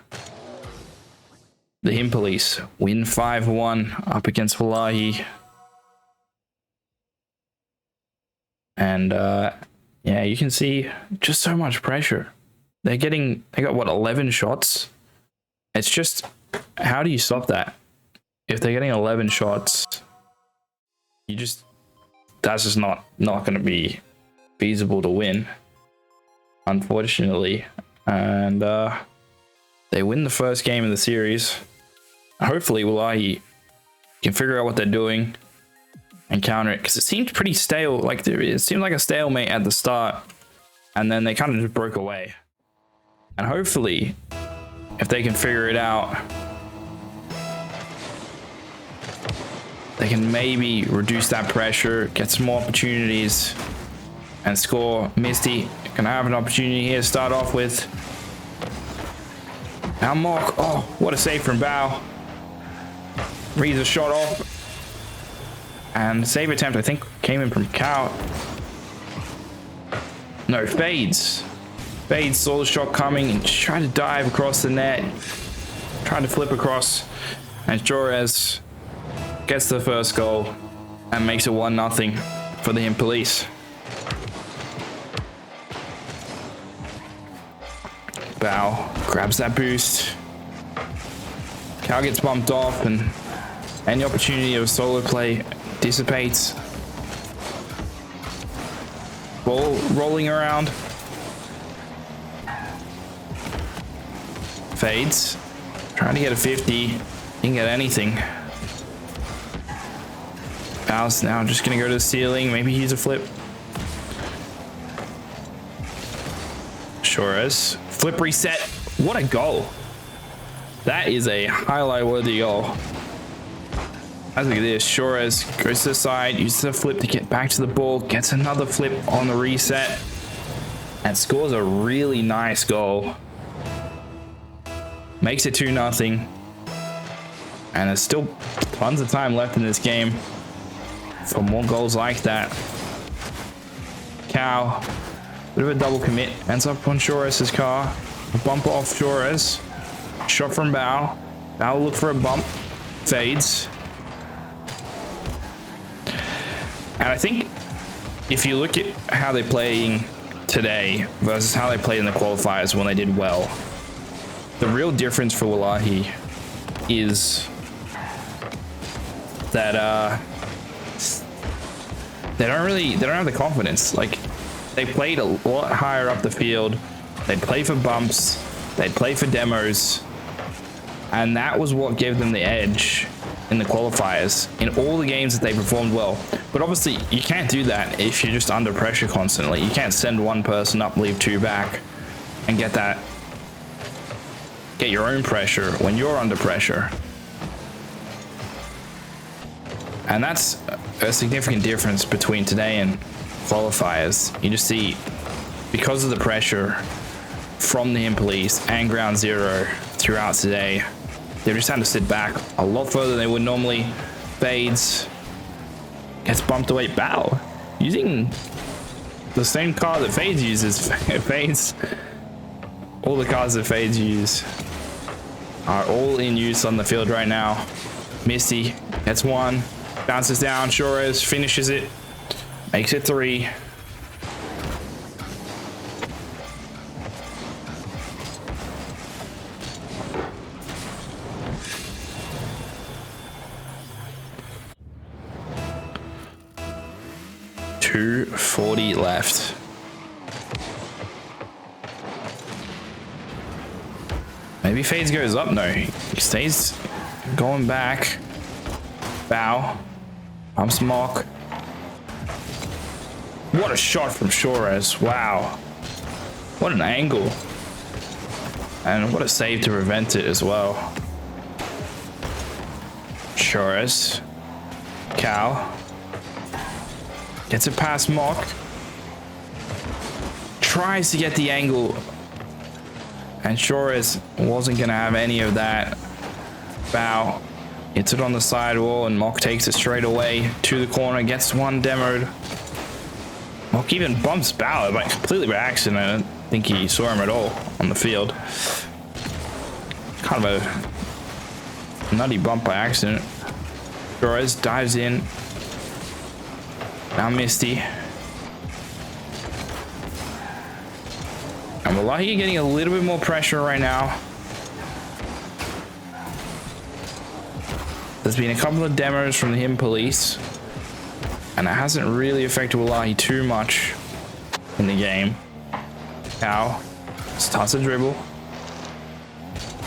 The Him Police win 5-1 up against Wallahi. And yeah, you can see just so much pressure. They got what, 11 shots? It's just, how do you stop that? If they're getting 11 shots, you just, that's just not going to be feasible to win, unfortunately. And they win the first game of the series. Hopefully Wallahi can figure out what they're doing and counter it, because it seemed pretty stale. Like it seemed like a stalemate at the start, and then they kind of just broke away. And hopefully, if they can figure it out, they can maybe reduce that pressure, get some more opportunities, and score. Misty can have an opportunity here to start off with. Now Mark, oh, what a save from Bao. Reads a shot off. And save attempt, I think, came in from Cow. No, Fades. Fades saw the shot coming and tried to dive across the net. Tried to flip across. And Jorez gets the first goal and makes it 1-0 for the Police. Bao grabs that boost. Cow gets bumped off, and any opportunity of solo play dissipates. Ball rolling around. Fades. Trying to get a 50. Didn't get anything. Bao's now just gonna go to the ceiling. Maybe he's a flip. Suarez. Flip reset. What a goal. That is a highlight worthy goal. Let's look at this. Suarez goes to the side, uses a flip to get back to the ball, gets another flip on the reset, and scores a really nice goal. Makes it 2-0. And there's still tons of time left in this game for more goals like that. Cow, bit of a double commit, ends up on Suarez's car. A bump off Suarez. Shot from Bao. Bao will look for a bump. Fades. And I think if you look at how they're playing today versus how they played in the qualifiers when they did well, the real difference for Wallahi is that they don't have the confidence. Like, they played a lot higher up the field. They'd play for bumps. They'd play for demos. And that was what gave them the edge in the qualifiers in all the games that they performed well. But obviously you can't do that if you're just under pressure constantly. You can't send one person up, leave two back, and get your own pressure when you're under pressure. And that's a significant difference between today and qualifiers. You just see, because of the pressure from the Police and Ground Zero throughout today, they just had to sit back a lot further than they would normally. Fades. Gets bumped away. Bao using the same car that Fades uses. Fades. All the cars that Fades use are all in use on the field right now. Misty gets one. Bounces down. Suarez finishes it. Makes it 3. .240 left. Maybe Fades goes up. No, he stays going back. Bao. Pumps Mock. What a shot from Suarez. Wow. What an angle. And what a save to prevent it as well. Suarez. Cow. Gets it past Mock. Tries to get the angle. And Suarez wasn't going to have any of that. Bao hits it on the sidewall, and Mock takes it straight away to the corner. Gets one demoed. Mock even bumps Bao, like completely by accident. I don't think he saw him at all on the field. Kind of a nutty bump by accident. Suarez dives in. Now Misty. And Wallahi getting a little bit more pressure right now. There's been a couple of demos from the Police. and it hasn't really affected Wallahi too much in the game. Cow starts to dribble.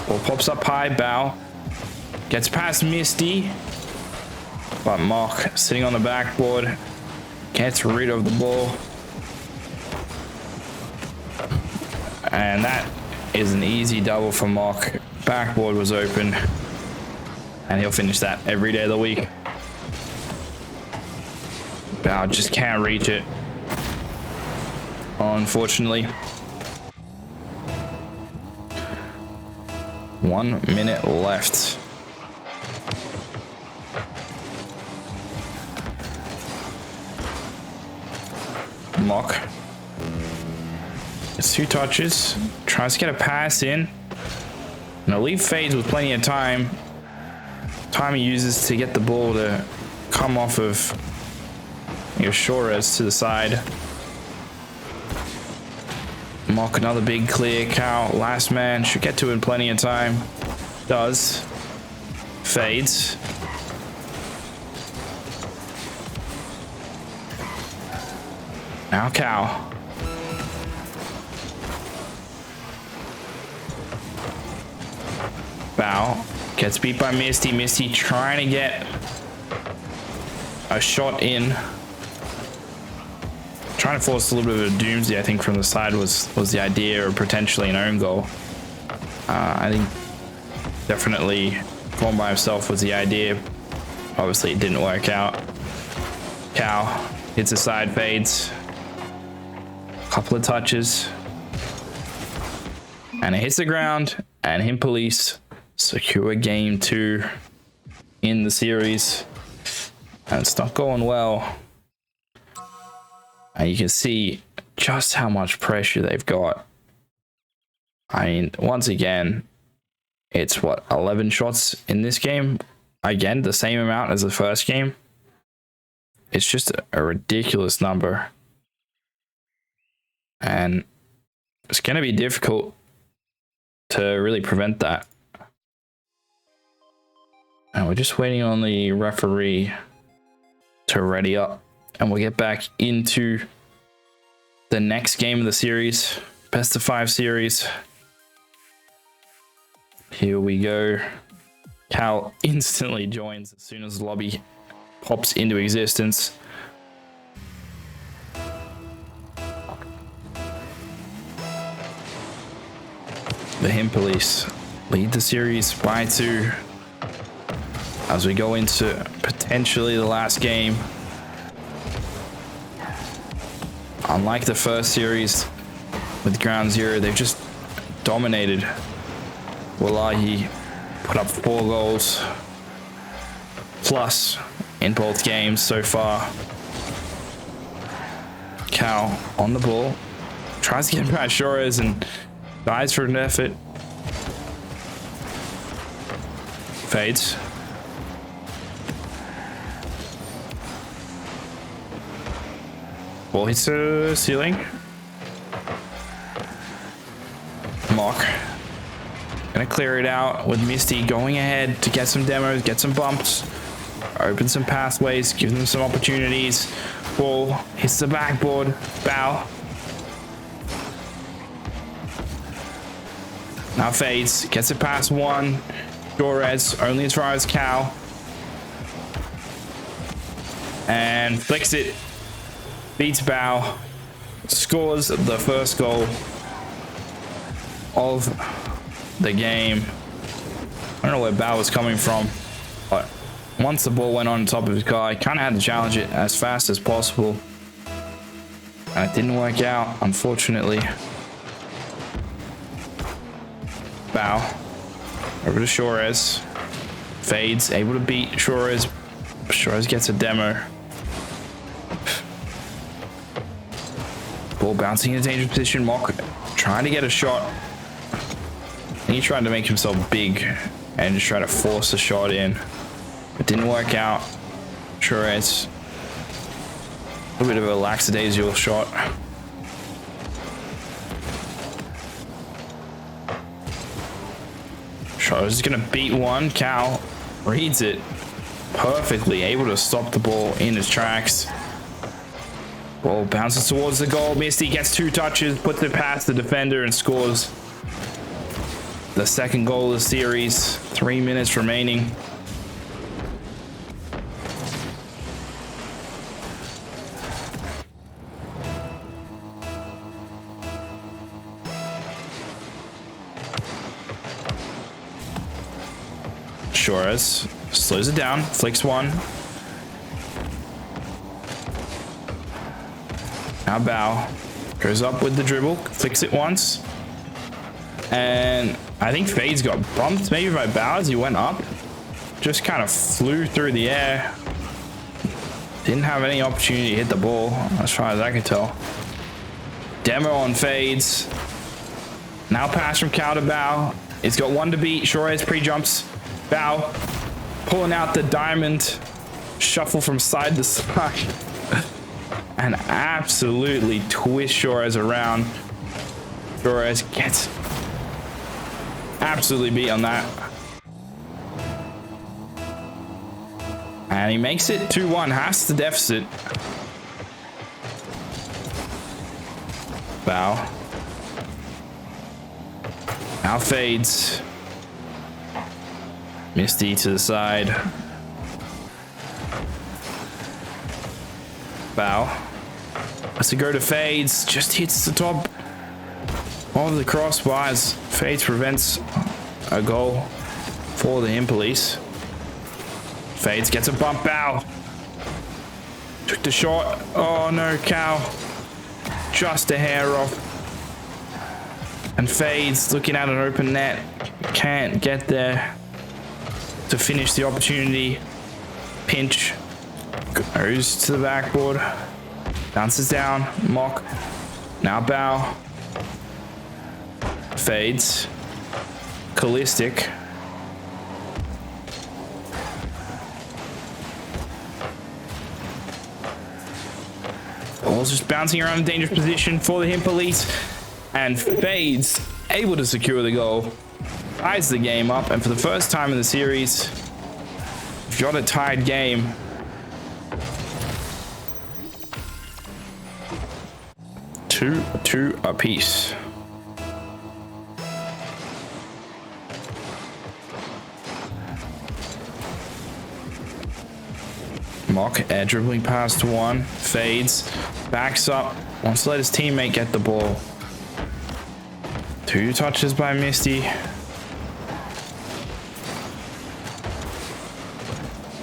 Ball pops up high. Bow gets past Misty, but Mock sitting on the backboard gets rid of the ball, and that is an easy double for Mock. Backboard was open, and he'll finish that every day of the week. Bow just can't reach it, unfortunately. 1 minute left. Mock. It's 2 touches. Tries to get a pass in. And Elite fades with plenty of time. Time he uses to get the ball to come off of Shores to the side. Mock another big clear. Cow, last man, should get to it in plenty of time. Does. Fades. Now Cow. Bow. Gets beat by Misty. Misty trying to get a shot in. Trying to force a little bit of a doomsday, I think, from the side was the idea, or potentially an own goal. I think definitely going by himself was the idea. Obviously, it didn't work out. Cow hits the side, fades. Couple of touches. And it hits the ground, and him Police secure game 2 in the series. And it's not going well. And you can see just how much pressure they've got. I mean, once again, it's what, 11 shots in this game? Again, the same amount as the first game. It's just a ridiculous number. And it's going to be difficult to really prevent that. And we're just waiting on the referee to ready up. And we'll get back into the next game of the series. Best of 5 series. Here we go. Cal instantly joins as soon as the lobby pops into existence. The Him Police lead the series by 2 as we go into potentially the last game. Unlike the first series with Ground Zero, they've just dominated. Wallahi put up 4 goals plus in both games so far. Cal on the ball, tries to get past Shores and dies for an effort. Fades. Ball hits the ceiling. Mock. Gonna clear it out with Misty going ahead to get some demos, get some bumps, open some pathways, give them some opportunities. Ball hits the backboard. Bow. Now fades, gets it past 1. Torres only as far as Cal. And flicks it. Beats Bow. Scores the first goal of the game. I don't know where Bow was coming from, but once the ball went on top of his guy, kind of had to challenge it as fast as possible. And it didn't work out, unfortunately. Bow. Over to Shores. Fades, able to beat Shores. Shores gets a demo. Ball bouncing in a dangerous position. Mock trying to get a shot. And he tried to make himself big and just try to force a shot in. It didn't work out. Shores. A little bit of a lackadaisical shot. Shores is going to beat one. Cal reads it perfectly, able to stop the ball in his tracks. Ball bounces towards the goal. Misty gets 2 touches, puts it past the defender and scores the second goal of the series. 3 minutes remaining. Suarez slows it down, flicks one. Now Bow goes up with the dribble, flicks it once. And I think Fade's got bumped maybe by Bow as he went up. Just kind of flew through the air. Didn't have any opportunity to hit the ball, as far as I could tell. Demo on Fades. Now pass from Cow to Bow. He's got one to beat. Suarez pre-jumps. Bow pulling out the diamond. Shuffle from side to side. And absolutely twist Suarez around. Suarez gets absolutely beat on that. And he makes it 2-1, has the deficit. Bow. Now Fades. Misty to the side. Bow. As it go to Fades, just hits the top of the crossbars. Fades prevents a goal for the Him Police. Fades gets a bump. Bow took the shot. Oh no, Cow just a hair off. And Fades looking at an open net, can't get there to finish the opportunity. Pinch goes to the backboard, bounces down. Mock now. Bow. Fades. Callistic. Ball's just bouncing around in dangerous position for the Him Police. And Fades able to secure the goal. Ties the game up, and for the first time in the series, we've got a tied game. Two apiece. Mock air dribbling past one. Fades. Backs up. Wants to let his teammate get the ball. 2 touches by Misty.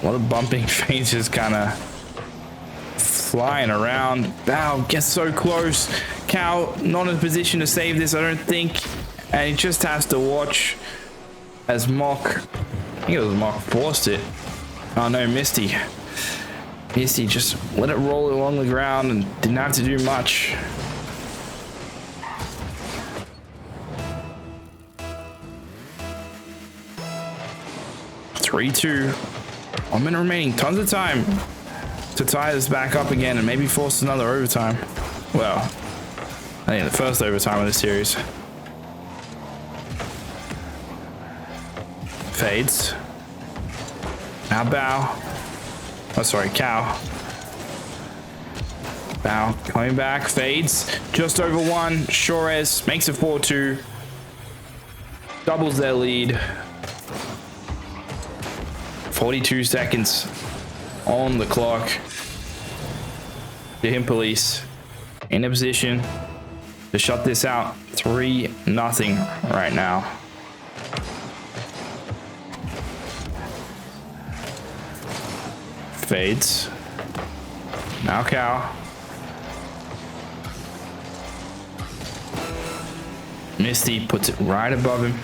A lot of bumping. Fades just kind of flying around. Bow gets so close. Cow not in a position to save this, I don't think. And he just has to watch as Mock, I think it was Mock, forced it. Oh no, Misty. Misty just let it roll along the ground and didn't have to do much. (3-2). 1 minute remaining. Tons of time to tie this back up again and maybe force another overtime. Well, I think the first overtime of the series. Fades. Now Bow. Oh, sorry, Cow. Bow coming back. Fades. Just over 1. Suarez makes it 4-2. Doubles their lead. 42 seconds on the clock. The Him Police in a position to shut this out. 3-0 right now. Fades. Now Cow. Misty puts it right above him.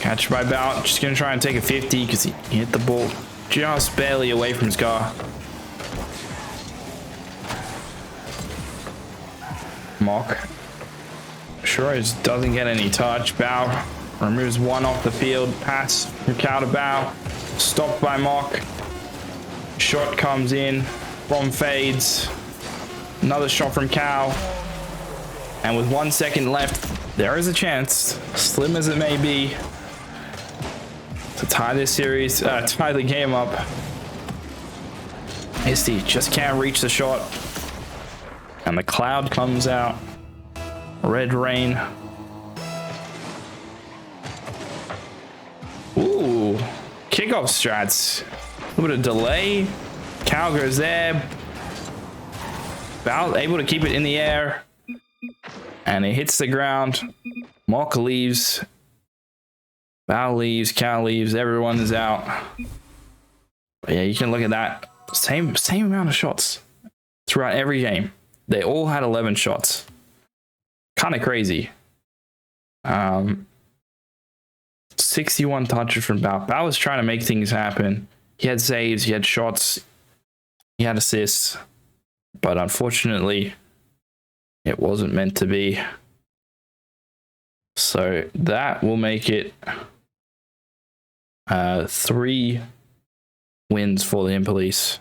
Catch by Bow. Just gonna try and take a 50 because he hit the ball just barely away from Scar. Mock. Suarez doesn't get any touch. Bow removes 1 off the field. Pass from Cow to Bow. Stopped by Mock. Shot comes in from Fades. Another shot from Cow. And with 1 second left, there is a chance, slim as it may be, to tie this series, tie the game up. Misty just can't reach the shot. And the cloud comes out. Red rain. Ooh. Kickoff strats. A little bit of delay. Cow goes there. Val able to keep it in the air. And it hits the ground. Mock leaves. Val leaves. Cow leaves. Everyone is out. But yeah, you can look at that. Same amount of shots throughout every game. They all had 11 shots. Kind of crazy. 61 touches from Bao. Bao was trying to make things happen. He had saves, he had shots, he had assists. But unfortunately, it wasn't meant to be. So that will make it 3 wins for the In Police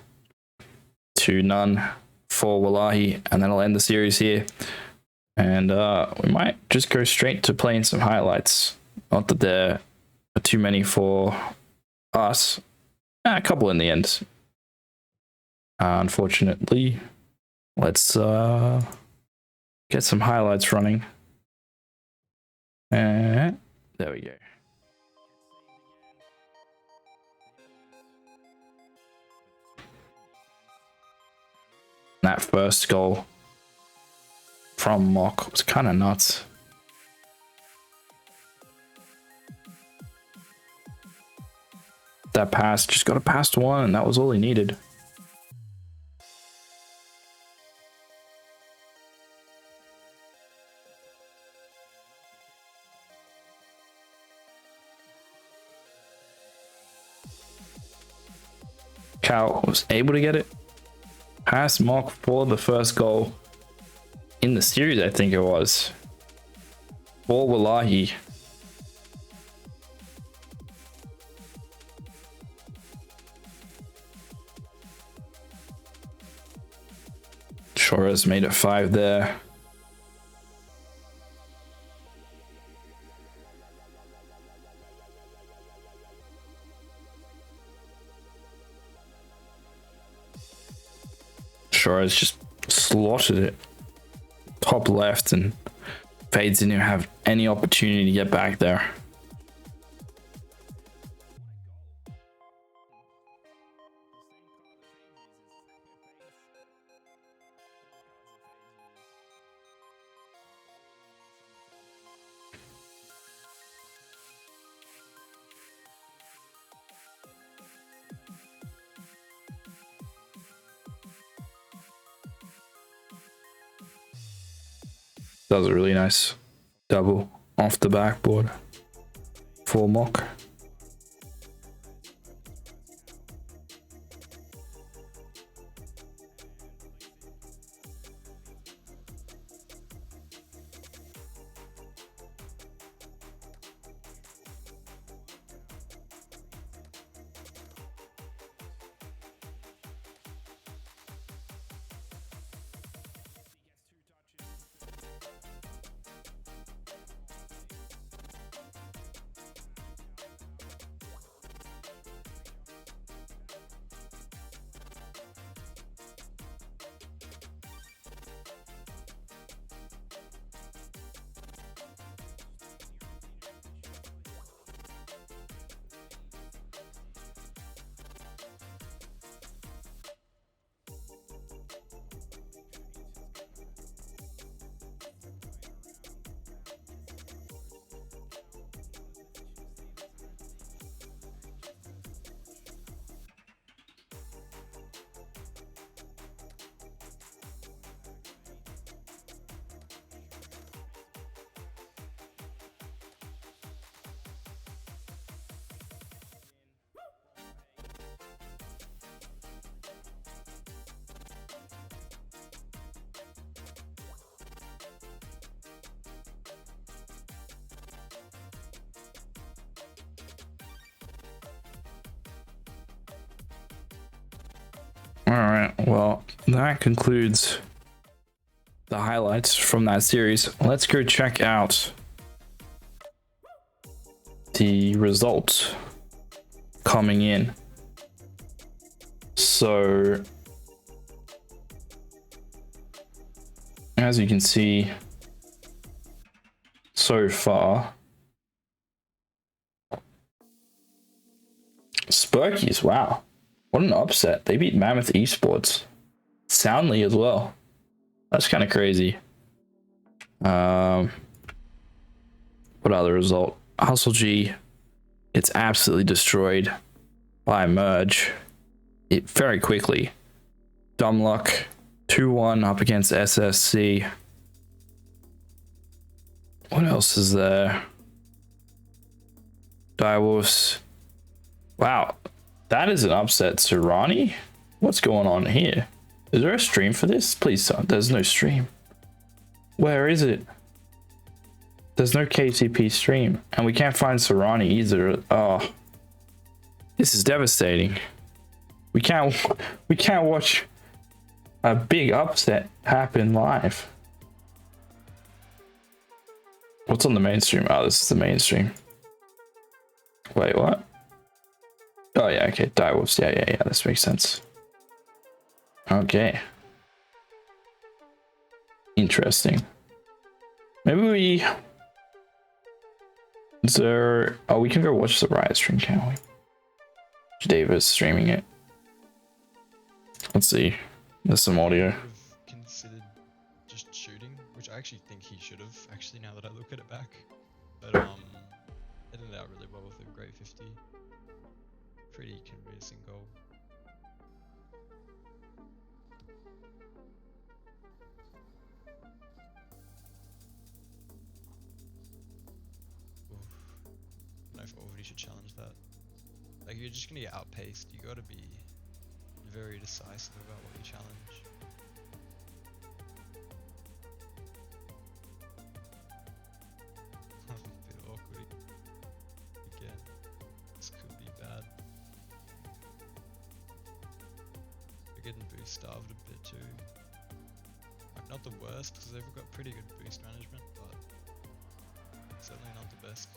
to none for Wallahi, and that'll end the series here. And we might just go straight to playing some highlights. Not that there are too many for us. A couple in the end. Unfortunately, let's get some highlights running. And there we go. That first goal from Mock was kind of nuts. That pass, just got a pass to one, and that was all he needed. Cal was able to get it. Pass Mock for the first goal in the series, I think it was. For Wallahi. Shores made it 5 there. Shores just slotted it top left, and Fades didn't even have any opportunity to get back there. That was a really nice double off the backboard for Mock. All right, well, that concludes the highlights from that series. Let's go check out the results coming in. So as you can see so far, Spurkies, wow, what an upset. They beat Mammoth Esports soundly as well. That's kind of crazy. What other result? Hustle G, it's absolutely destroyed by Merge it very quickly. Dumb Luck 2-1 up against SSC. What else is there? Direwolves. Wow, that is an upset. Serrani? What's going on here? Is there a stream for this? Please, there's no stream. Where is it? There's no KCP stream, and we can't find Serrani either. Oh, this is devastating. We can't watch a big upset happen live. What's on the mainstream? Oh, this is the mainstream. Wait, what? Oh yeah, okay, Direwolves. Yeah. This makes sense. Okay. Interesting. Maybe we. Is there? Oh, we can go watch the Riot stream, can't we? Davis streaming it. Let's see. There's some audio. I would have considered just shooting, which I actually think he should have. Actually, now that I look at it back, but it ended out really well with a great 50. Pretty convincing goal. Oof. I don't know if Overdy should challenge that. Like, you're just gonna get outpaced. You gotta be very decisive about what you challenge. A bit awkward again. This could be bad. We're getting boost starved a bit too. Like, not the worst, because they've got pretty good boost management, but certainly not the best.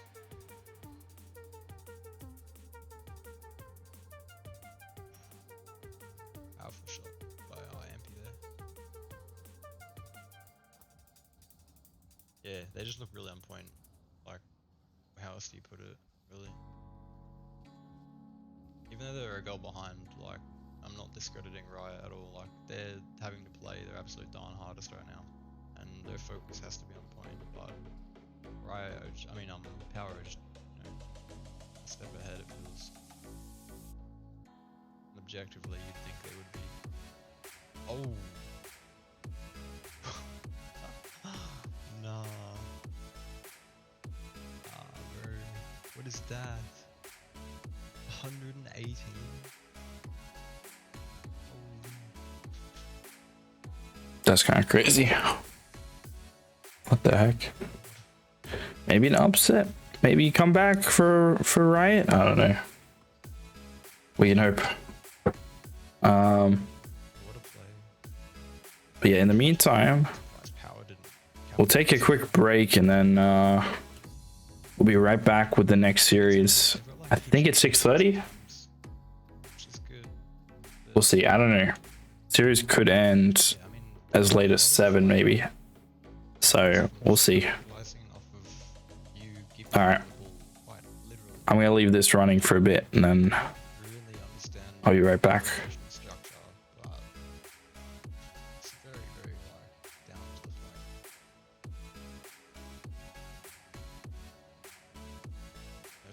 Powerful shot by IMP there. Yeah, they just look really on point. Like, how else do you put it, really? Even though they're a goal behind, like, I'm not discrediting Riot at all. Like, they're having to play their absolute darn hardest right now, and their focus has to be on point. But Riot, Power are just, a step ahead. It feels. And objectively, you'd think they would be. Oh. Nah. Bro. What is that? 118? That's kind of crazy. What the heck? Maybe an upset. Maybe come back for Riot. I don't know. We can hope. But yeah, in the meantime, we'll take a quick break and then we'll be right back with the next series. I think it's 6:30. We'll see. I don't know. Series could end as late as 7 maybe. So we'll see. Alright. I'm gonna leave this running for a bit and then I'll be right back.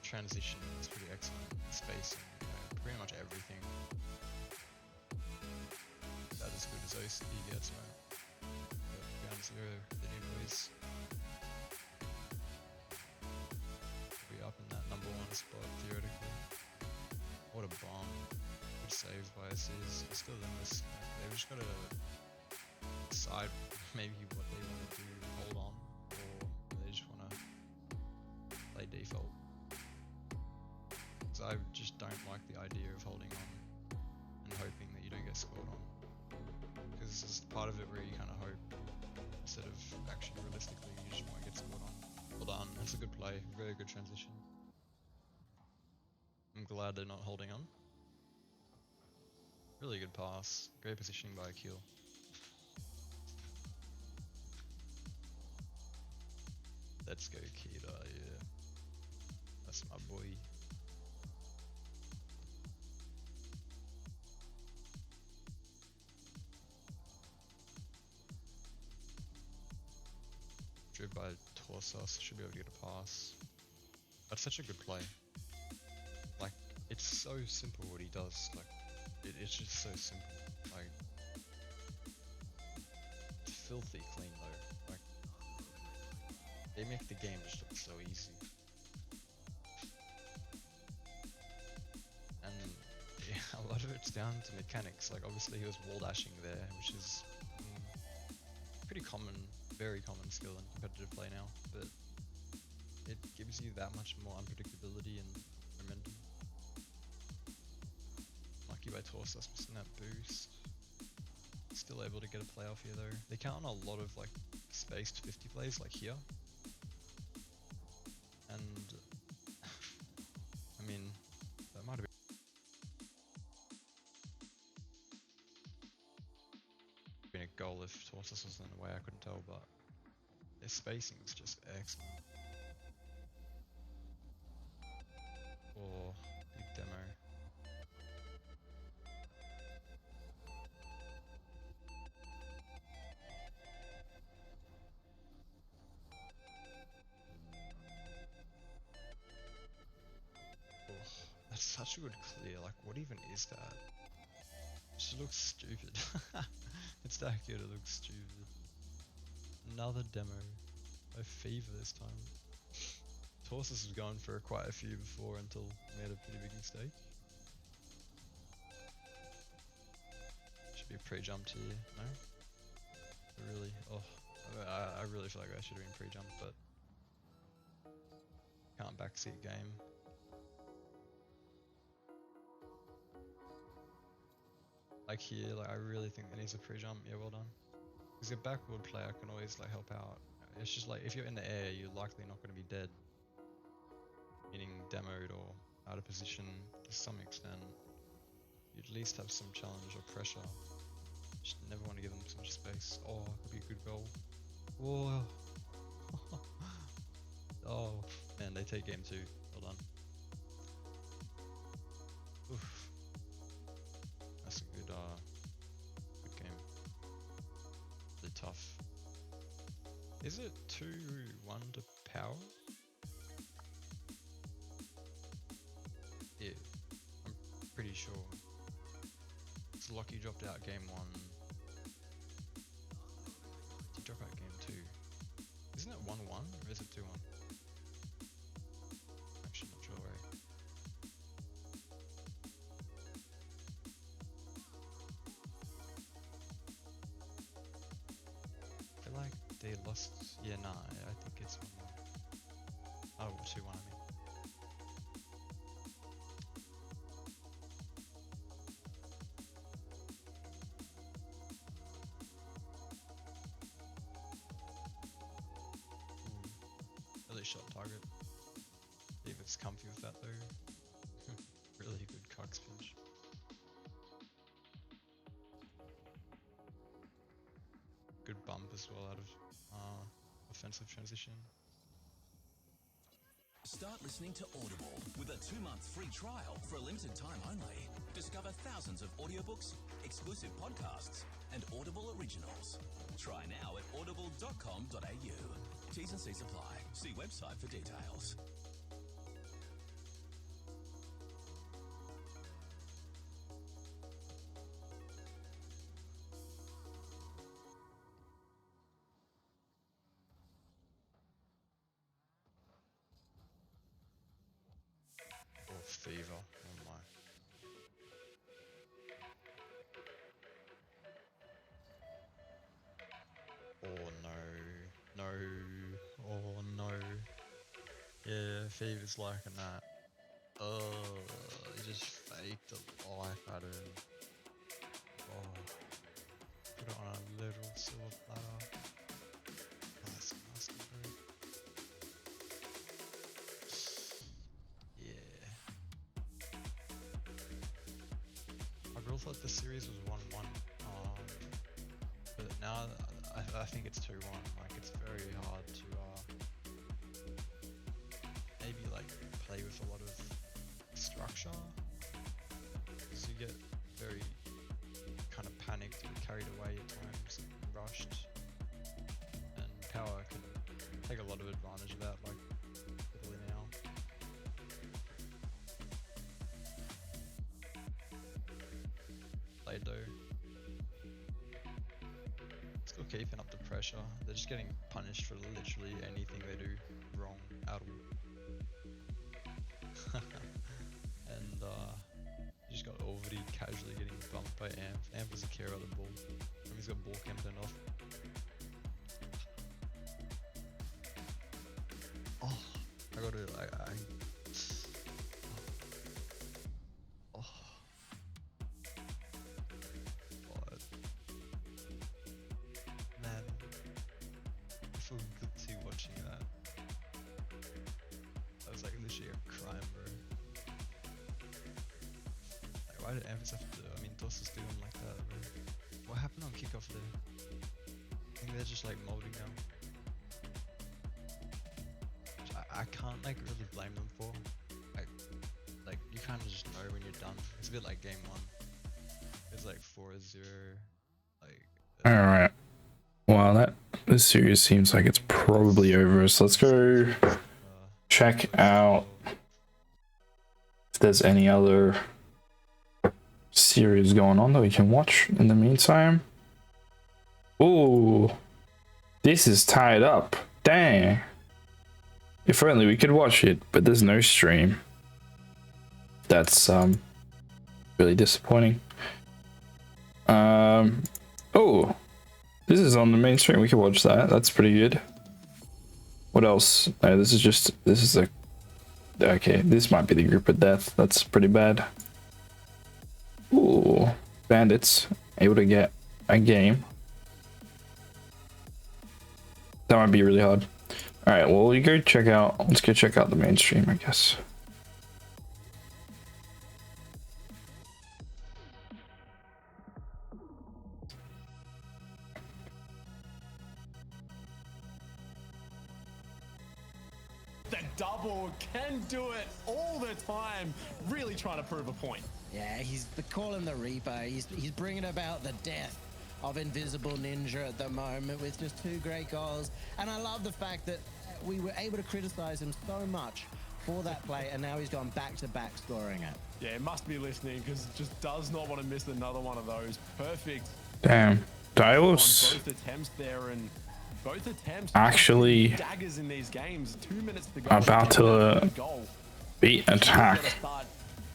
Transition is pretty excellent. Spacing, pretty much everything. That as good as OCD gets, right? Ground zero, the new boys. Be up in that number 1 spot theoretically. What a bomb. Good save by SCs. They're still in this. They've just gotta decide maybe what they want to do, hold on, or they just wanna play default. I just don't like the idea of holding on and hoping that you don't get scored on, because this is part of it where you kind of hope instead of actually realistically you just want to get scored on. Well done, that's a good play, very good transition. I'm glad they're not holding on. Really good pass, great positioning by Akil. Let's go, Kita, yeah. That's my boy. Driven by Torsos, should be able to get a pass. That's such a good play. Like, it's so simple what he does. Like, it's just so simple. Like, it's filthy clean though. Like, they make the game just look so easy. And yeah, a lot of it's down to mechanics. Like, obviously he was wall dashing there, which is pretty common, very common skill in competitive play now, but it gives you that much more unpredictability and momentum. Lucky by Torsos missing that boost. Still able to get a play off here though. They count on a lot of like spaced 50 plays like here. And I mean, that might have been a goal if Torsos was in the way, I couldn't tell, but their spacing is just excellent. Or big demo. Oh, that's such a good clear. Like, what even is that? It just looks stupid. It's that good, it looks stupid. Another demo. By Fever this time. Torsos was going for quite a few before until he made a pretty big mistake. Should be pre-jumped here, no? Really? Oh, I really feel like I should have been pre-jumped, but can't backseat game. Like here, like I really think that needs a pre-jump. Yeah, well done. Because your backward player can always like help out. It's just like if you're in the air, you're likely not going to be dead. Meaning demoed or out of position to some extent. You'd at least have some challenge or pressure. Just never want to give them too much space. Oh, that could be a good goal. Whoa. Oh, man, they take game 2. Well done. Oof. That's a good game. Really tough. Is it 2-1 to power? Yeah, I'm pretty sure. It's Lockie dropped out game 1. Did he drop out game 2? Isn't it 1-1 or is it 2-1? Actually not sure, right? I feel like they lost. Yeah, nah, I think it's 1-1. Oh, 2-1, I mean. Really shot target. David's comfy with that though. Really good cox pinch. Good bump as well out of offensive transition. Start listening to Audible with a 2-month free trial for a limited time only. Discover thousands of audiobooks, exclusive podcasts, and Audible originals. Try now at audible.com.au. T's and C's apply. See website for details. Oh, Fever. Oh my. Oh no. No. Oh no. Yeah, Fever's liking that. Oh, he just faked the life out of him. Oh. Put it on a little silver platter. Oh, that's nasty, bro. Yeah. I really thought the series was 1-1. But now I think it's 2-1. Like, it's very hard to play with a lot of structure, because you get very kind of panicked and carried away at times and rushed, and power can take a lot of advantage of that, like literally now. Play though. Still keeping up the pressure. They're just getting punished for literally anything they do wrong at all. And you just got Orvity casually getting bumped by Amp. Amp doesn't care about the ball. He's got ball cam turned off. Oh, I gotta, oh. God. Man, I feel good too watching that. That was like literally a crime, bro. Like, why did Amphis have to, Toss is doing like that, bro? What happened on kickoff there? I think they're just like molding now. Which I can't like really blame them for. Like you kind of just know when you're done. It's a bit like game 1. It's like 4-0. Like. All right. Well, this series seems like it's probably over. So let's go check out if there's any other series going on that we can watch in the meantime. Ooh, this is tied up. Dang. If only we could watch it, but there's no stream. That's really disappointing. Oh, this is on the main stream. We can watch that. That's pretty good. What else? This is a okay. This might be the group of death. That's pretty bad. Ooh, Bandits able to get a game. That might be really hard. All right, well, let's go check out the main stream, I guess. The double can do it all the time, really trying to prove a point. Yeah, he's calling the Reaper. He's bringing about the death of Invisible Ninja at the moment with just 2 great goals. And I love the fact that we were able to criticize him so much for that play, and now he's gone back-to-back scoring it. Yeah, it must be listening because just does not want to miss another one of those. Perfect. Damn, Dials On both attempts there, and both attempts actually daggers in these games. 2 minutes to go. about to beat Attack.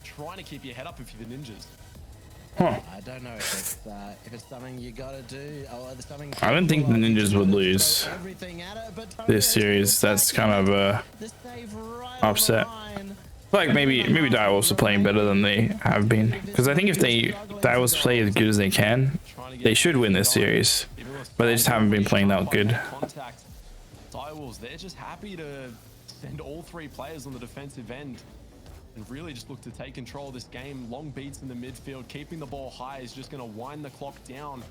Trying to keep your head up if you're the Ninjas. Huh. I don't know if it's something you gotta do, or something. I don't think the Ninjas would lose this series. That's kind of a upset. Like maybe Direwolves are playing better than they have been, because I think if Direwolves play as good as they can, they should win this series, but they just haven't been playing that good. Direwolves, they're just happy to send all 3 players on the defensive end and really just look to take control of this game. Long beats in the midfield, keeping the ball high is just going to wind the clock down.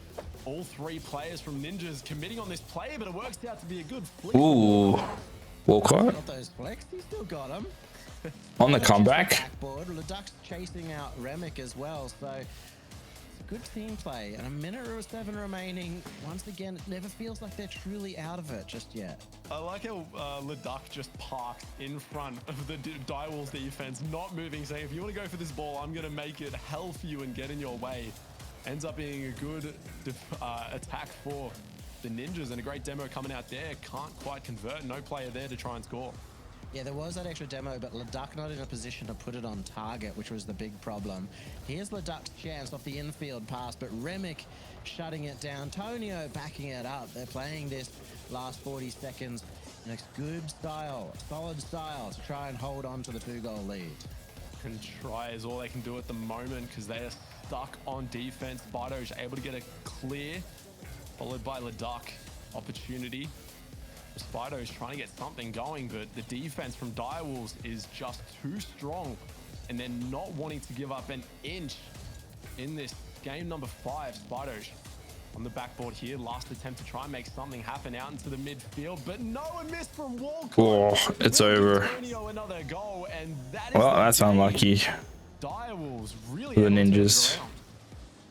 All 3 players from Ninjas committing on this play, but it works out to be a good flick. Ooh, Walcott Got those flicks, he still got them. on the comeback. Backboard. Leduc's chasing out Remick as well, so it's good team play. And a minute or 7 remaining. Once again, it never feels like they're truly out of it just yet. I like how Leduc just parked in front of the Direwolves defense, not moving, saying, if you want to go for this ball, I'm going to make it hell for you and get in your way. Ends up being a good attack for the Ninjas, and a great demo coming out there. Can't quite convert. No player there to try and score. Yeah, there was that extra demo, but Leduc not in a position to put it on target, which was the big problem. Here's Leduc's chance off the infield pass, but Remick shutting it down. Tonio backing it up. They're playing this last 40 seconds in a good style, solid style, to try and hold on to the 2-goal lead. And try is all they can do at the moment because they are stuck on defense. Bardo's able to get a clear, followed by Leduc. Opportunity. Spido's trying to get something going, but the defense from Direwolves is just too strong, and they're not wanting to give up an inch in this game number 5. Spido's on the backboard here. Last attempt to try and make something happen out into the midfield, but no, a miss from Walcott. Oh, it's Will give over. Antonio another goal, and that is Well, the that's game. unlucky Direwolves really for the able to turn it Ninjas. around.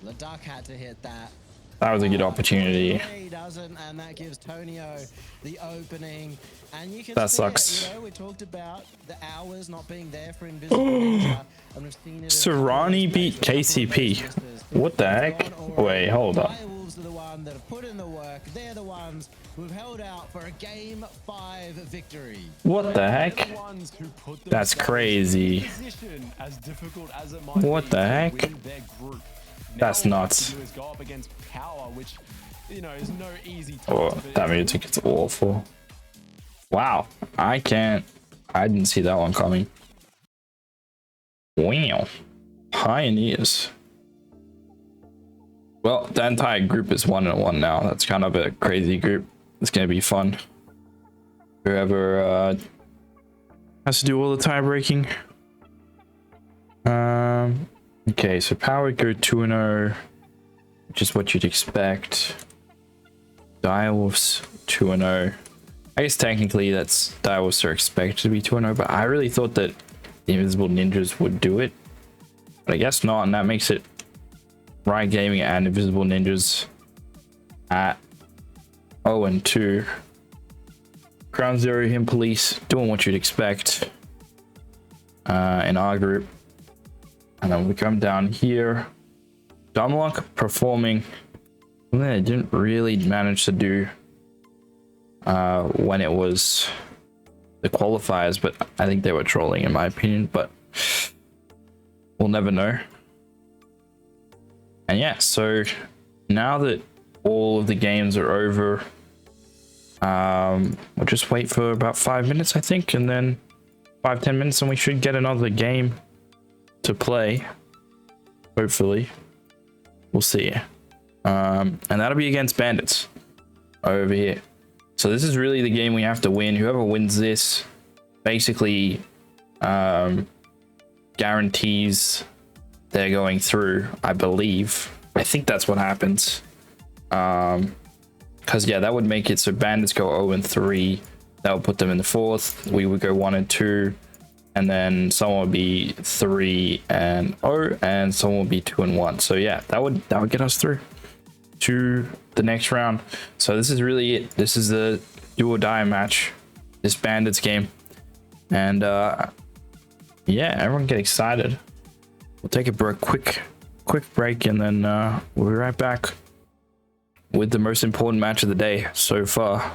Leduc had to hit that. That was a good opportunity. He doesn't, and that gives Tonio the opening. And you can That see sucks. It, you know, we talked about the hours not being there for Invisible Ninja, and we've seen it. In a couple of Serrani those beat plays with a couple of KCP. those misses. What the It's heck? gone already. Wait, hold up. Direwolves are the one that have put in the work. They're the ones who've held out for a Game 5 victory. What the They're heck? the ones who put That's themselves crazy. in a position as difficult as it might What be the to heck? win their group. That's Now all they have nuts. to do is go up against Power, which, you know, is no easy task. Oh, but that music is awful. Wow, I didn't see that one coming. Wow, Pioneers. Well, the entire group is 1-1 now. That's kind of a crazy group. It's gonna be fun. Whoever has to do all the tie breaking. Okay, so Power go 2-0, which is what you'd expect. Direwolves 2-0. I guess technically that's Direwolves are expected to be 2-0, but I really thought that the Invisible Ninjas would do it. But I guess not, and that makes it Riot Gaming and Invisible Ninjas at 0-2. Ground Zero Him Police doing what you'd expect in our group. And then we come down here. Dumlock performing something they didn't really manage to do when it was the qualifiers, but I think they were trolling in my opinion, but we'll never know. And yeah, so now that all of the games are over, we'll just wait for about 5 minutes, I think, and then 5-10 minutes, and we should get another game to play. Hopefully, we'll see. And that'll be against Bandits over here. So this is really the game we have to win. Whoever wins this basically guarantees they're going through, I believe. I think that's what happens. Because yeah, that would make it so Bandits go 0-3. That would put them in the fourth. We would go 1-2. And then someone would be 3-0, and someone would be 2-1. So yeah, that would get us through to the next round. So this is really it. This is the do or die match, this Bandits game. And yeah, everyone get excited. We'll take a quick break, and then we'll be right back with the most important match of the day so far.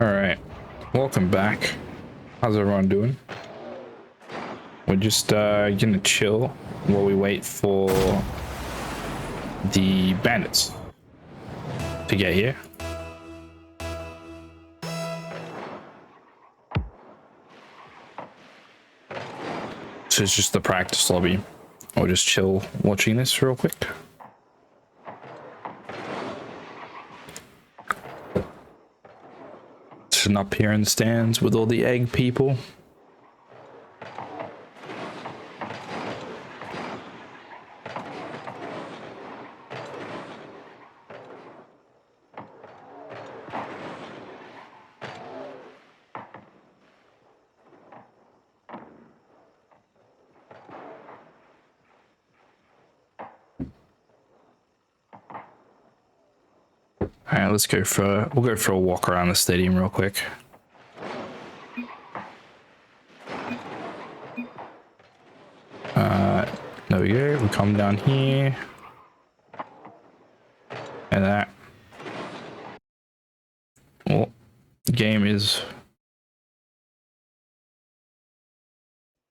All right, welcome back. How's everyone doing? We're just gonna chill while we wait for the bandits to get here. So it's just the practice lobby. I'll just chill watching this real quick. Sitting up here in the stands with all the egg people. All right, we'll go for a walk around the stadium real quick. There we go. We come down here. And that. Well, the game is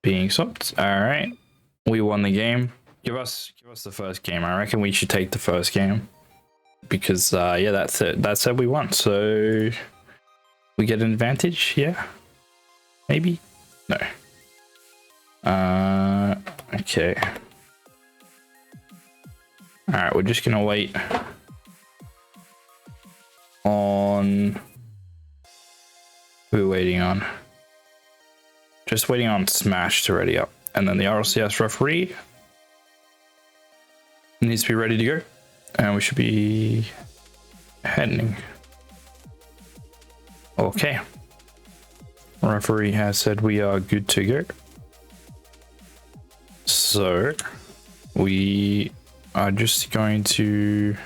being stopped. All right. We won the game. Give us the first game. I reckon we should take the first game. Because yeah, that's it. That said we won. So we get an advantage, yeah? Maybe? No. Okay. Alright, we're just gonna wait on who are we waiting on? Just waiting on Smash to ready up. And then the RLCS referee needs to be ready to go. And we should be heading. Okay. Referee has said we are good to go. So we are just going to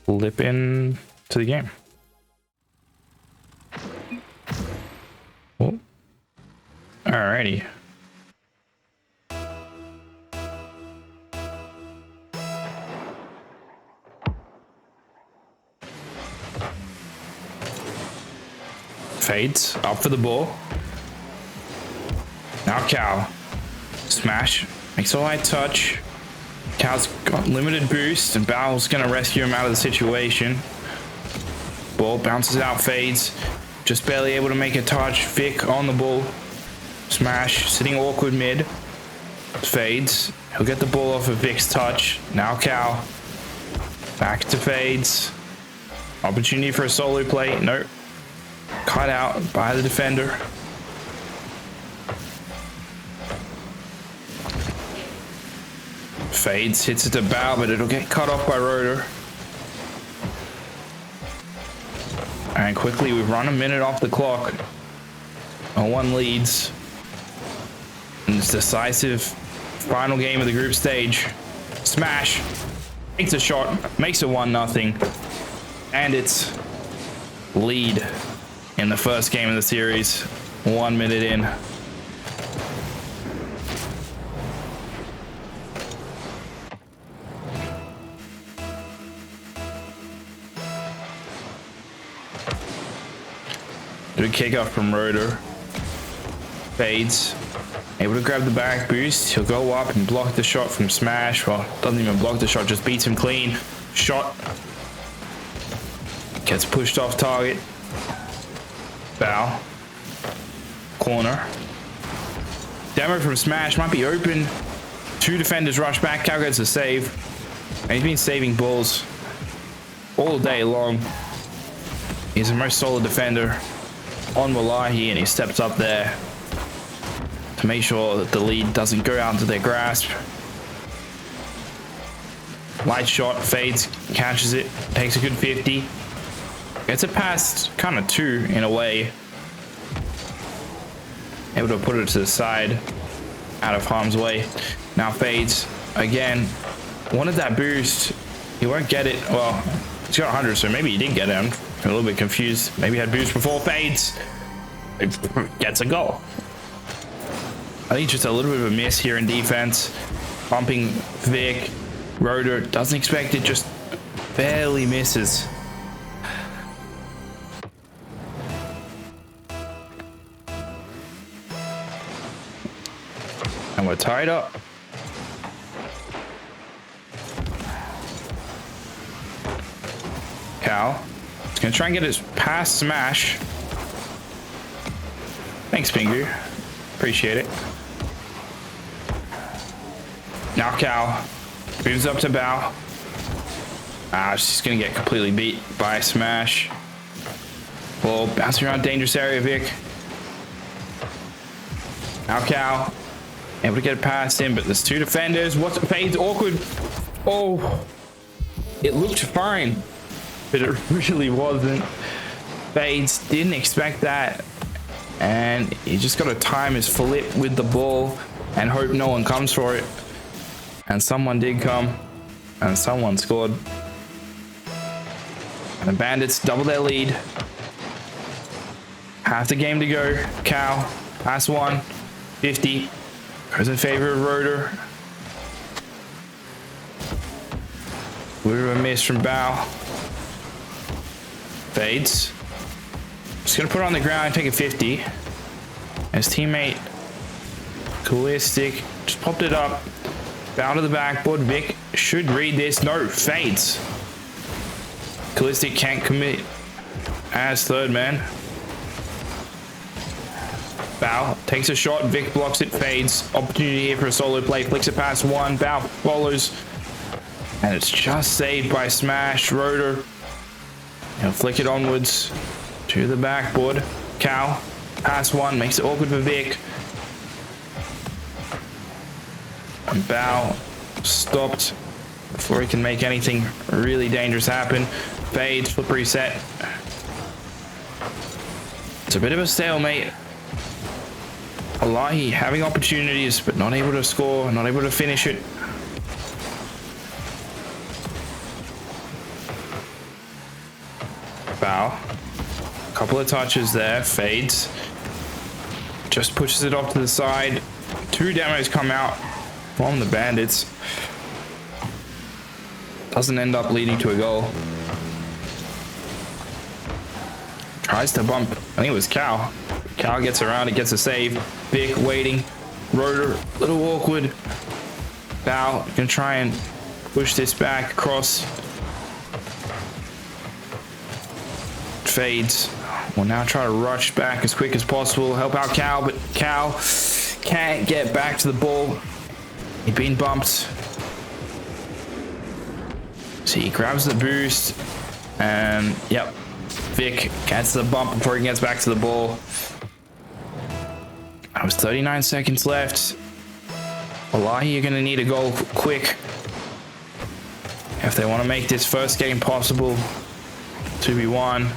flip in to the game. Oh. Alrighty. Fades up for the ball. Now Cal. Smash. Makes a light touch. Cal's got limited boost and Bowl's gonna rescue him out of the situation. Ball bounces out, fades. Just barely able to make a touch. Vic on the ball. Smash. Sitting awkward mid. Fades. He'll get the ball off of Vic's touch. Now Cal. Back to fades. Opportunity for a solo play. Nope. Cut out by the defender. Fades, hits it to Bow, but it'll get cut off by Rotor. And quickly, we've run a minute off the clock. 0-1 leads. In this decisive final game of the group stage. Smash. Takes a shot, makes it 1-0. And it's lead in the first game of the series, 1 minute in. Good kickoff from Rotor. Fades. Able to grab the back boost. He'll go up and block the shot from Smash. Well, doesn't even block the shot, just beats him clean. Shot. Gets pushed off target. Bow. Corner. Demo from Smash might be open. Two defenders rush back. Cal gets a save. And he's been saving balls all day long. He's the most solid defender on Wallahi, and he steps up there to make sure that the lead doesn't go out into their grasp. Light shot, fades, catches it, takes a good 50. Gets it past kind of 2 in a way. Able to put it to the side, out of harm's way. Now fades again. Wanted that boost. He won't get it. Well, he's got 100, so maybe he didn't get it. I'm a little bit confused. Maybe he had boost before fades. It gets a goal. I think just a little bit of a miss here in defense. Bumping Vic. Rotor doesn't expect it, just barely misses. And we're tied up. Cal. He's gonna try and get his pass smash. Thanks, Pingu. Appreciate it. Now Cal moves up to Bao. She's gonna get completely beat by Smash. Well, bouncing around dangerous area, Vic. Now Cal able to get past him, but there's two defenders. What's it? Fades awkward. Oh, it looked fine, but it really wasn't. Fades didn't expect that, and he just got to time his flip with the ball and hope no one comes for it. And someone did come, and someone scored. And the Bandits double their lead. Half the game to go. Cal, pass one, 50. Goes in favor of Rotor. We were a miss from Bao. Fades. Just gonna put it on the ground and take a 50. His teammate, Callistic, just popped it up. Bao to the backboard. Vic should read this. No, fades. Callistic can't commit as third man. Bao takes a shot. Vic blocks it. Fades. Opportunity here for a solo play. Flicks it past one. Bao follows. And it's just saved by Smash. Rotor. He'll flick it onwards to the backboard. Cal. Pass one. Makes it awkward for Vic. And Bao stopped before he can make anything really dangerous happen. Fades. Flip reset. It's a bit of a stalemate. Wallahi having opportunities, but not able to score, not able to finish it. Bao. Couple of touches there. Fades. Just pushes it off to the side. Two demos come out from the Bandits. Doesn't end up leading to a goal. Tries to bump. I think it was Cal. Cal gets around it, gets a save. Vic waiting. Rotor, little awkward. Bao gonna try and push this back across. Fades. Will now try to rush back as quick as possible. Help out Cal, but Cal can't get back to the ball. He's been bumped. So he grabs the boost. And, yep. Vic gets the bump before he gets back to the ball. That was 39 seconds left. Wallahi, you're going to need a goal quick if they want to make this first game possible. 2v1.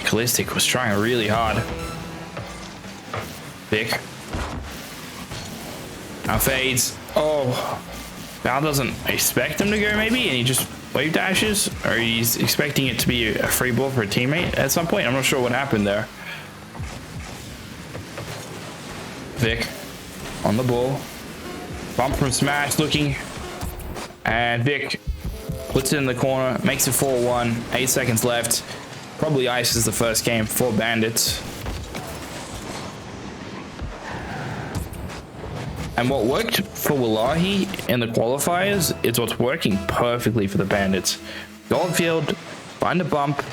Callistic was trying really hard. Vic. Now fades. Oh. Bao doesn't expect him to go maybe, and he just wave dashes, or he's expecting it to be a free ball for a teammate at some point. I'm not sure what happened there. Vic on the ball. Bump from Smash looking. And Vic puts it in the corner, makes it 4-1, 8 seconds left. Probably ices the first game for Bandits. And what worked for Wallahi in the qualifiers is what's working perfectly for the Bandits. Go on field, find a bump,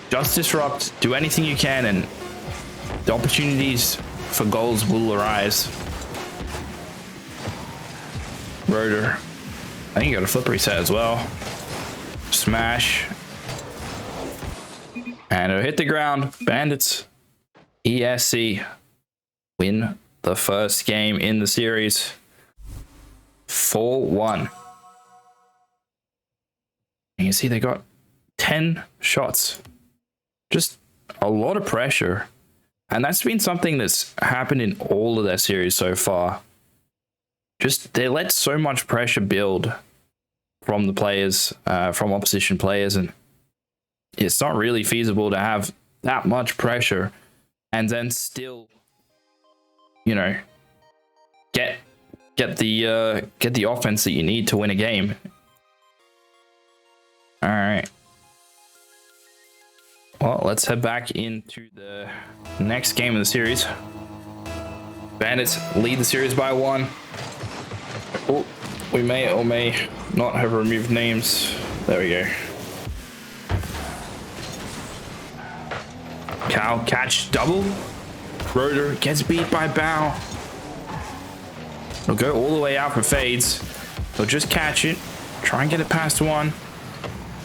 just disrupt, do anything you can, and the opportunities for goals will arise. Rotor. I think you got a flip reset as well. Smash. And it'll hit the ground. Bandits. ESC win the first game in the series. 4-1. You can see they got 10 shots. Just a lot of pressure. And that's been something that's happened in all of their series so far. Just they let so much pressure build from the players, from opposition players, and it's not really feasible to have that much pressure and then still, you know, get the offense that you need to win a game. All right. Well, let's head back into the next game of the series. Bandits lead the series by 1. Oh, we may or may not have removed names. There we go. Cow catch double. Rotor gets beat by Bow. He'll go all the way out for fades. He'll just catch it. Try and get it past 1.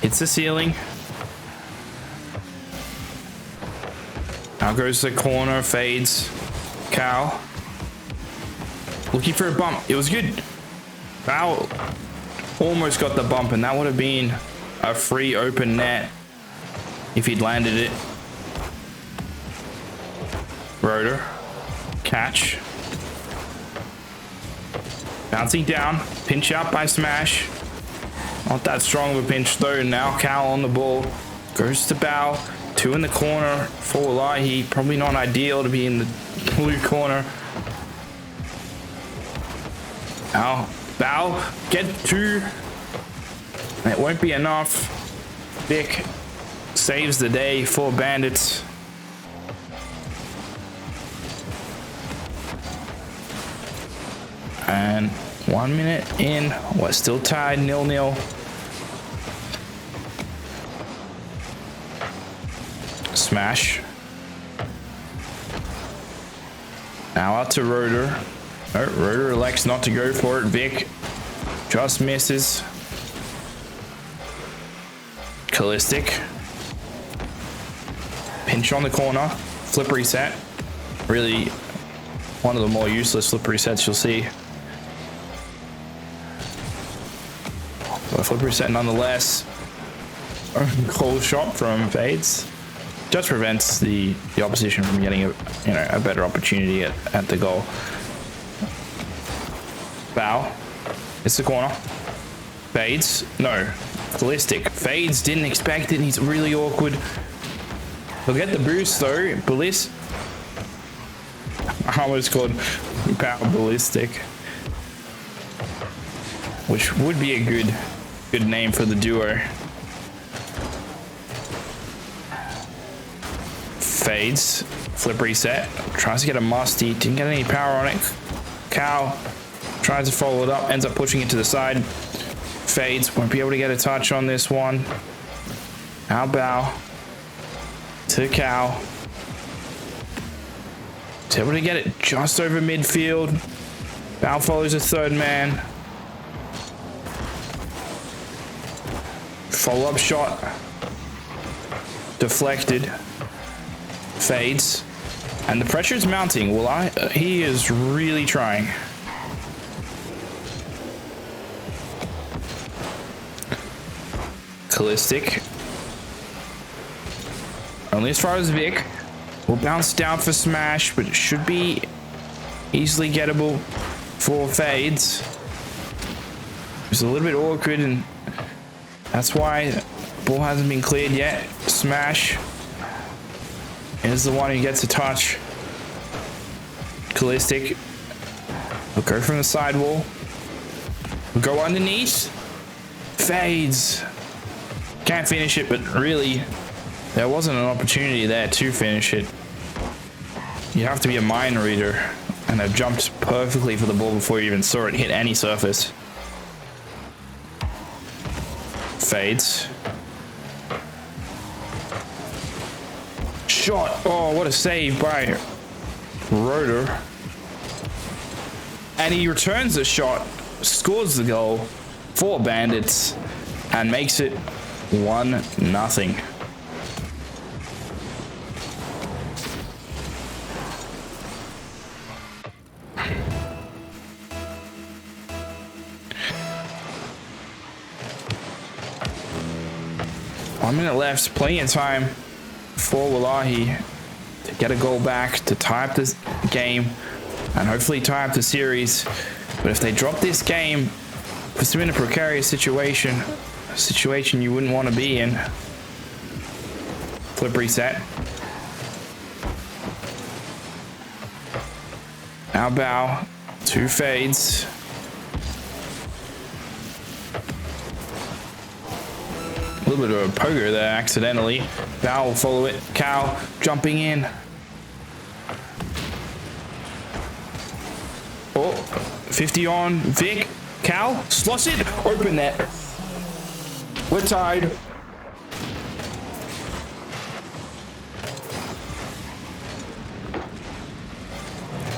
Hits the ceiling. Now goes to the corner, fades. Cow. Looking for a bump. It was good. Bow almost got the bump, and that would have been a free open net if he'd landed it. Rotor. Catch. Bouncing down. Pinch out by Smash. Not that strong of a pinch though. Now Cal on the ball. Goes to Bow. 2 in the corner for Wallahi. Probably not ideal to be in the blue corner. Now Bow. Get 2. It won't be enough. Vic saves the day for Bandits. And 1 minute in, we're still tied 0-0. Smash. Now out to Rotor. Oh, Rotor elects not to go for it. Vic just misses. Callistic. Pinch on the corner. Flip reset. Really one of the more useless flip resets you'll see. But a flip reset nonetheless. Cold shot from Fades. Just prevents the opposition from getting a better opportunity at the goal. Bow. It's the corner. Fades. No. Ballistic. Fades didn't expect it and he's really awkward. He'll get the boost though. Ballistic. I almost called Power Ballistic. Which would be a good name for the duo. Fades. Flip reset. Tries to get a musty. Didn't get any power on it. Cow tries to follow it up. Ends up pushing it to the side. Fades. Won't be able to get a touch on this one. Now Bow. To Cow. Is able to get it just over midfield. Bow follows a third man. Follow-up shot. Deflected. Fades. And the pressure's mounting. Well, he is really trying. Callistic. Only as far as Vic. Will bounce down for Smash, but it should be easily gettable for Fades. It's a little bit awkward, and that's why the ball hasn't been cleared yet. Smash is the one who gets a touch. Callistic will go from the sidewall. Will go underneath. Fades. Can't finish it, but really, there wasn't an opportunity there to finish it. You have to be a mind reader, and they've jumped perfectly for the ball before you even saw it hit any surface. Fades. Shot. Oh, what a save by Rotor. And he returns the shot, scores the goal for Bandits, and makes it 1-0. One minute left, plenty of time for Wallahi to get a goal back, to tie up this game, and hopefully tie up the series. But if they drop this game, puts them in a precarious situation, a situation you wouldn't want to be in. Flip reset. Now Bow, 2 Fades. A little bit of a pogo there accidentally. Val will follow it. Cal jumping in. Oh, 50 on Vic. Cal slots it. Open net. We're tied.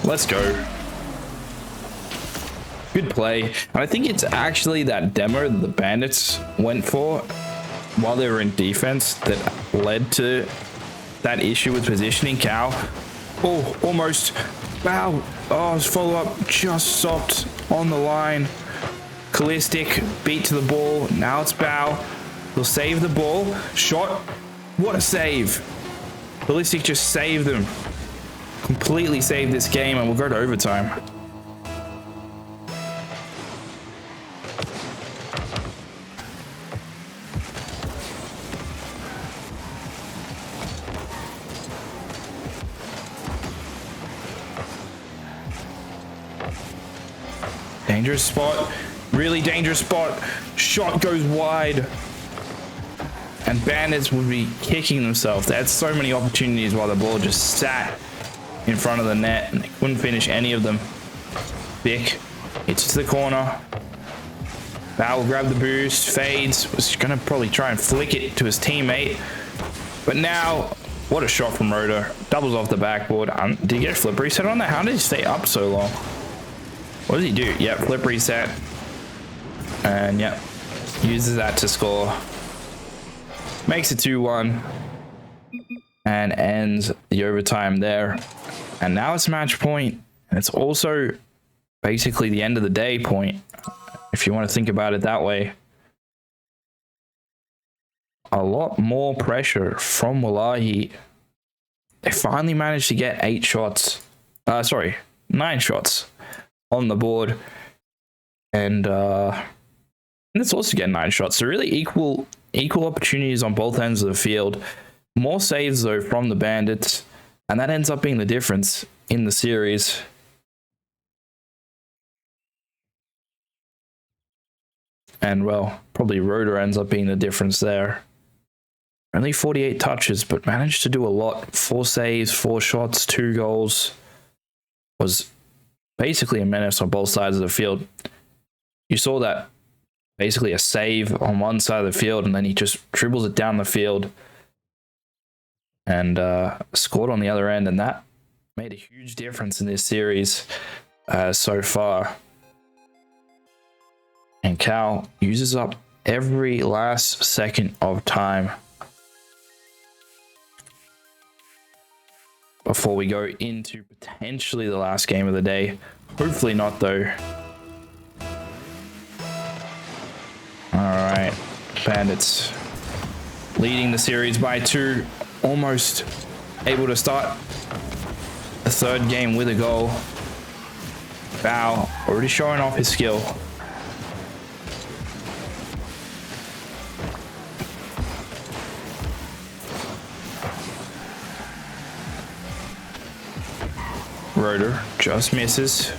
Let's go. Good play. And I think it's actually that demo that the Bandits went for while they were in defense that led to that issue with positioning. Cal. Oh, almost. Wow. Oh, his follow-up just stopped on the line. Callistic beat to the ball. Now it's Bow. He'll save the ball. Shot. What a save. Callistic just saved them. Completely saved this game, and we'll go to overtime. Dangerous spot. Really dangerous spot. Shot goes wide. And Bandits would be kicking themselves. They had so many opportunities while the ball just sat in front of the net and they couldn't finish any of them. Vic hits to the corner. Bow will grab the boost. Fades. Was going to probably try and flick it to his teammate. But now, what a shot from Rotor. Doubles off the backboard. Did he get a flip reset on that? How did he stay up so long? What does he do? Yep, flip reset. And yep, uses that to score. Makes it 2-1. And ends the overtime there. And now it's match point. And it's also basically the end of the day point, if you want to think about it that way. A lot more pressure from Wallahi. They finally managed to get 9 shots on the board. And it's also getting 9 shots. So really equal opportunities on both ends of the field. More saves though from the Bandits, and that ends up being the difference in the series. And well, probably Rotor ends up being the difference there. Only 48 touches, but managed to do a lot. 4 saves, 4 shots, 2 goals. Was basically a menace on both sides of the field. You saw that basically a save on one side of the field, and then he just dribbles it down the field and scored on the other end, and that made a huge difference in this series so far. And Cal uses up every last second of time before we go into potentially the last game of the day. Hopefully not though. Alright, Bandits leading the series by 2. Almost able to start the third game with a goal. Bow already showing off his skill. Rotor just misses.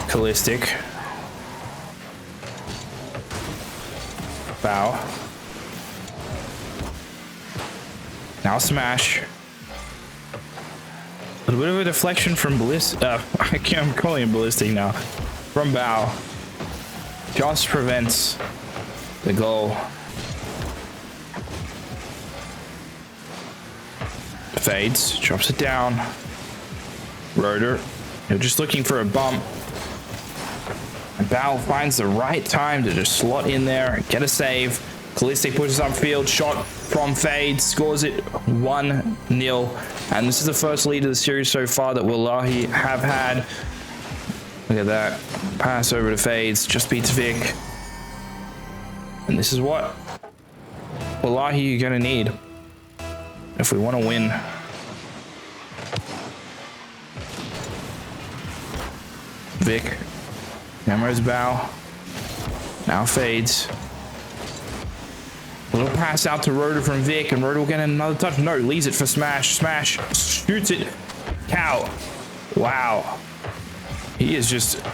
Callistic. Bow. Now smash. A little bit of a deflection from Ballistic. I'm calling him Ballistic now. From Bow. Just prevents the goal. Fades. Drops it down. Rotor. They're just looking for a bump. And Bow finds the right time to just slot in there, get a save. Callistic pushes upfield, shot from Fade, scores it 1-0. And this is the first lead of the series so far that Wallahi have had. Look at that. Pass over to Fades, just beats Vic. And this is what Wallahi you're going to need if we want to win. Vic. Demo's Bow. Now Fades. A little pass out to Rotor from Vic, and Rotor will get another touch. No, leaves it for Smash. Smash shoots it. Cow. Wow. He is just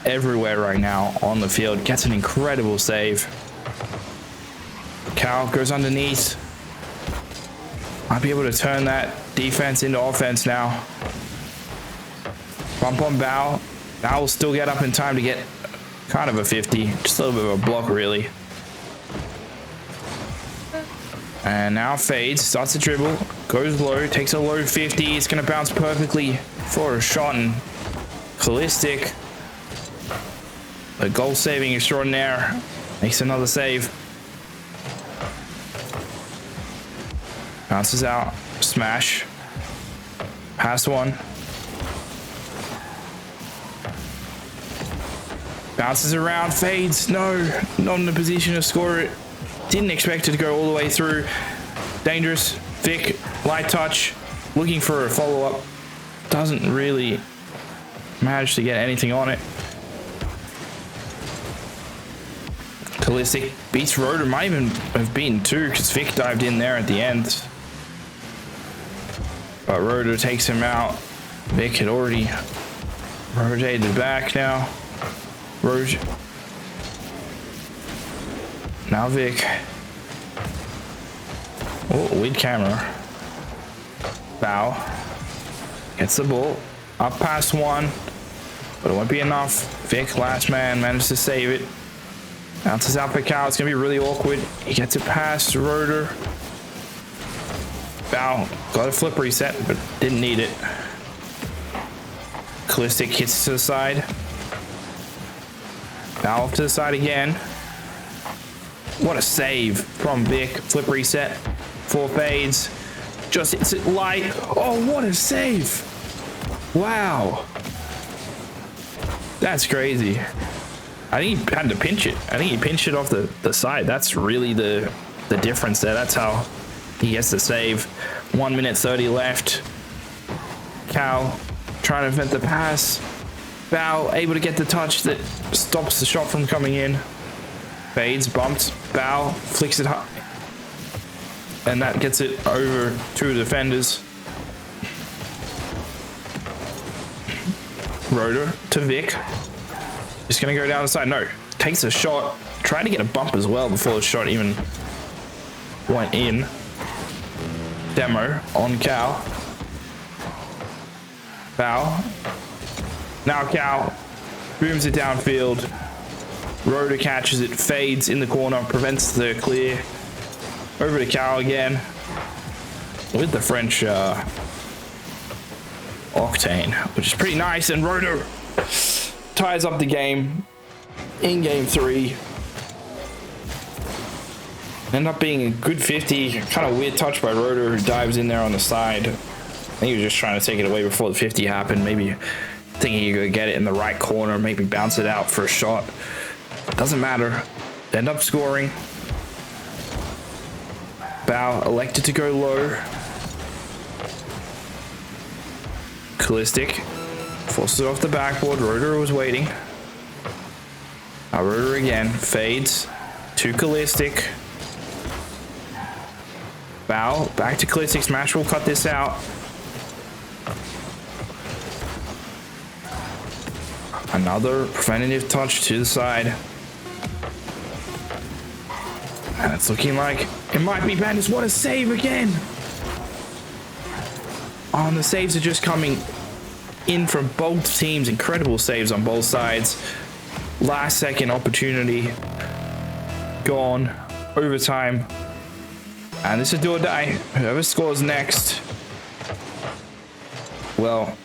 everywhere right now on the field. Gets an incredible save. Cal goes underneath. Might be able to turn that defense into offense now. Bump on Bao. Bao will still get up in time to get kind of a 50. Just a little bit of a block, really. And now fades, starts to dribble, goes low, takes a low 50. It's going to bounce perfectly for a shot. And Holistic, a goal saving extraordinaire, makes another save. Bounces out, smash, pass one. Bounces around, fades, no, not in a position to score it. Didn't expect it to go all the way through. Dangerous, Vic, light touch, looking for a follow-up. Doesn't really manage to get anything on it. Holistic beats Rotor, might even have beaten two because Vic dived in there at the end. But Rotor takes him out. Vic had already rotated back now. Roge. Now Vic. Oh, lead camera. Bao. Gets the ball. Up past one. But it won't be enough. Vic, last man, managed to save it. Bounces out for Cal. It's going to be really awkward. He gets it past Rotor. Bao got a flip reset, but didn't need it. Callistic hits to the side. Bao off to the side again. What a save from Vic. Flip reset. 4 fades. Just hits it light. Oh, what a save. Wow. That's crazy. I think he had to pinch it. I think he pinched it off the side. That's really the difference there. That's how he gets the save. 1 minute 30 left. Cal trying to prevent the pass. Bao able to get the touch that stops the shot from coming in. Fades, bumped. Bao flicks it high. And that gets it over 2 defenders. Rotor to Vic. Just gonna go down the side. No, takes a shot. Tried to get a bump as well before the shot even went in. Demo on Cal. Bao. Now Cal booms it downfield. Rotor catches it, fades in the corner, prevents the clear. Over to Cal again with the French octane, which is pretty nice. And Rotor ties up the game in game 3. End up being a good 50. Kind of weird touch by Rotor, who dives in there on the side. I think he was just trying to take it away before the 50 happened. Maybe thinking he could get it in the right corner, maybe bounce it out for a shot. Doesn't matter. End up scoring. Bao elected to go low. Callistic forces it off the backboard. Rotor was waiting. Now Rotor again. Fades to Callistic. Bao back to Callistic. Smash will cut this out. Another preventative touch to the side. And it's looking like it might be Bandits. What a save again! Oh, and the saves are just coming in from both teams. Incredible saves on both sides. Last second opportunity. Gone. Overtime. And this is do or die. Whoever scores next. Well,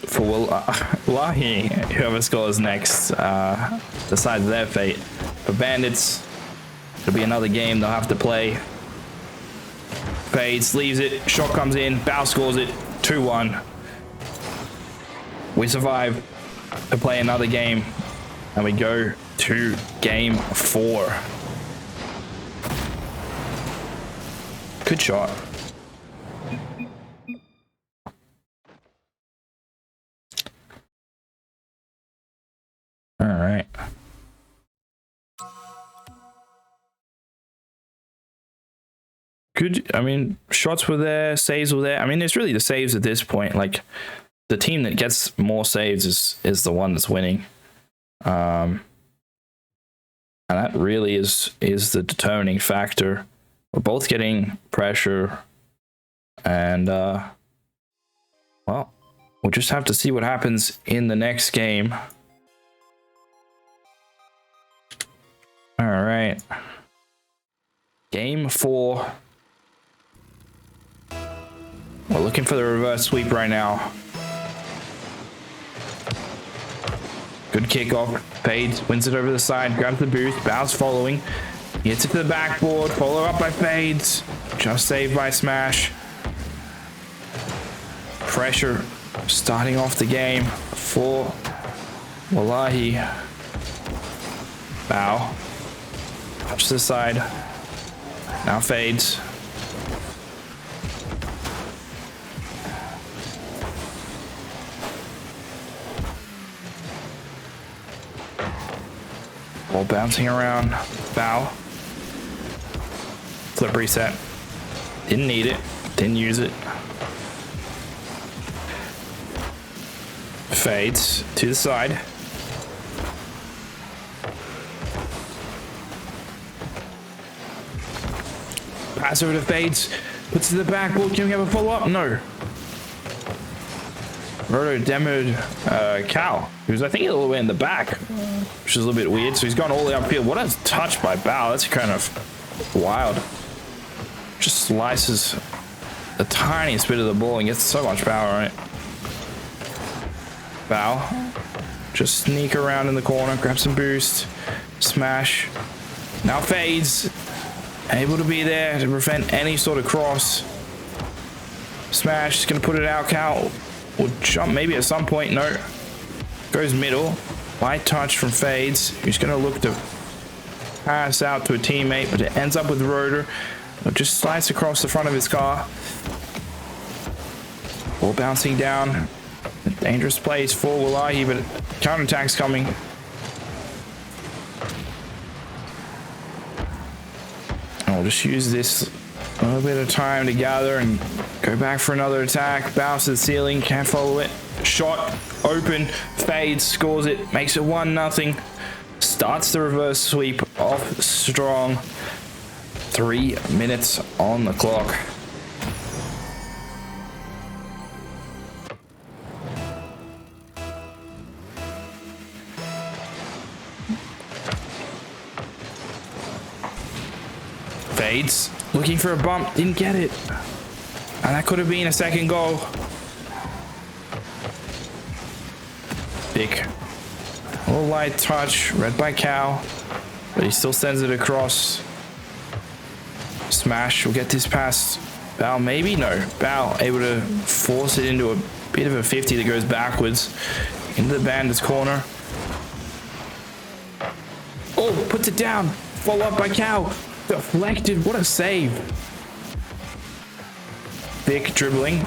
for Wallahi, whoever scores next decides their fate. For Bandits, it'll be another game they'll have to play. Fades, leaves it, shot comes in, Bao scores it, 2-1. We survive to play another game, and we go to game 4. Good shot. All right. Good. I mean, shots were there, saves were there. I mean, it's really the saves at this point. Like, the team that gets more saves is the one that's winning. And that really is the determining factor We're both getting pressure, and well, we'll just have to see what happens in the next game. All right, game 4. We're looking for the reverse sweep right now. Good kickoff. Fades, wins it over the side, grabs the boost, Bow's following. Hits it to the backboard, follow up by Fades. Just saved by Smash. Pressure starting off the game for Wallahi. Bow. Touch to the side. Now Fades. Ball bouncing around. Bow. Flip reset. Didn't need it. Didn't use it. Fades to the side. Pass over to Fades. Puts it to the backboard. Can we have a follow-up? No. Roto demoed Cal, who's I think a little bit in the back, which is a little bit weird. So he's gone all the way upfield. What a touch by Bao. That's kind of wild. Just slices the tiniest bit of the ball and gets so much power on it. Bao. Just sneak around in the corner, grab some boost, smash. Now Fades. Able to be there to prevent any sort of cross. Smash, gonna put it out. Cal will jump maybe at some point. No. Goes middle. Light touch from Fades. He's gonna look to pass out to a teammate, but it ends up with Rotor. It just slides across the front of his car. Ball bouncing down. Dangerous plays for Wallahi, but counterattack's coming. And we'll just use this a little bit of time to gather and go back for another attack. Bounce to the ceiling, can't follow it. Shot, open, Fades, scores it, makes it 1-0. Starts the reverse sweep off strong. 3 minutes on the clock. Fades, looking for a bump, didn't get it. And that could have been a second goal. Big. A little light touch, read by Cal, but he still sends it across. Smash will get this past Bao, maybe? No. Bao able to force it into a bit of a 50 that goes backwards into the bandit's corner. Oh, puts it down. Follow up by Cal. Deflected. What a save. Vic dribbling.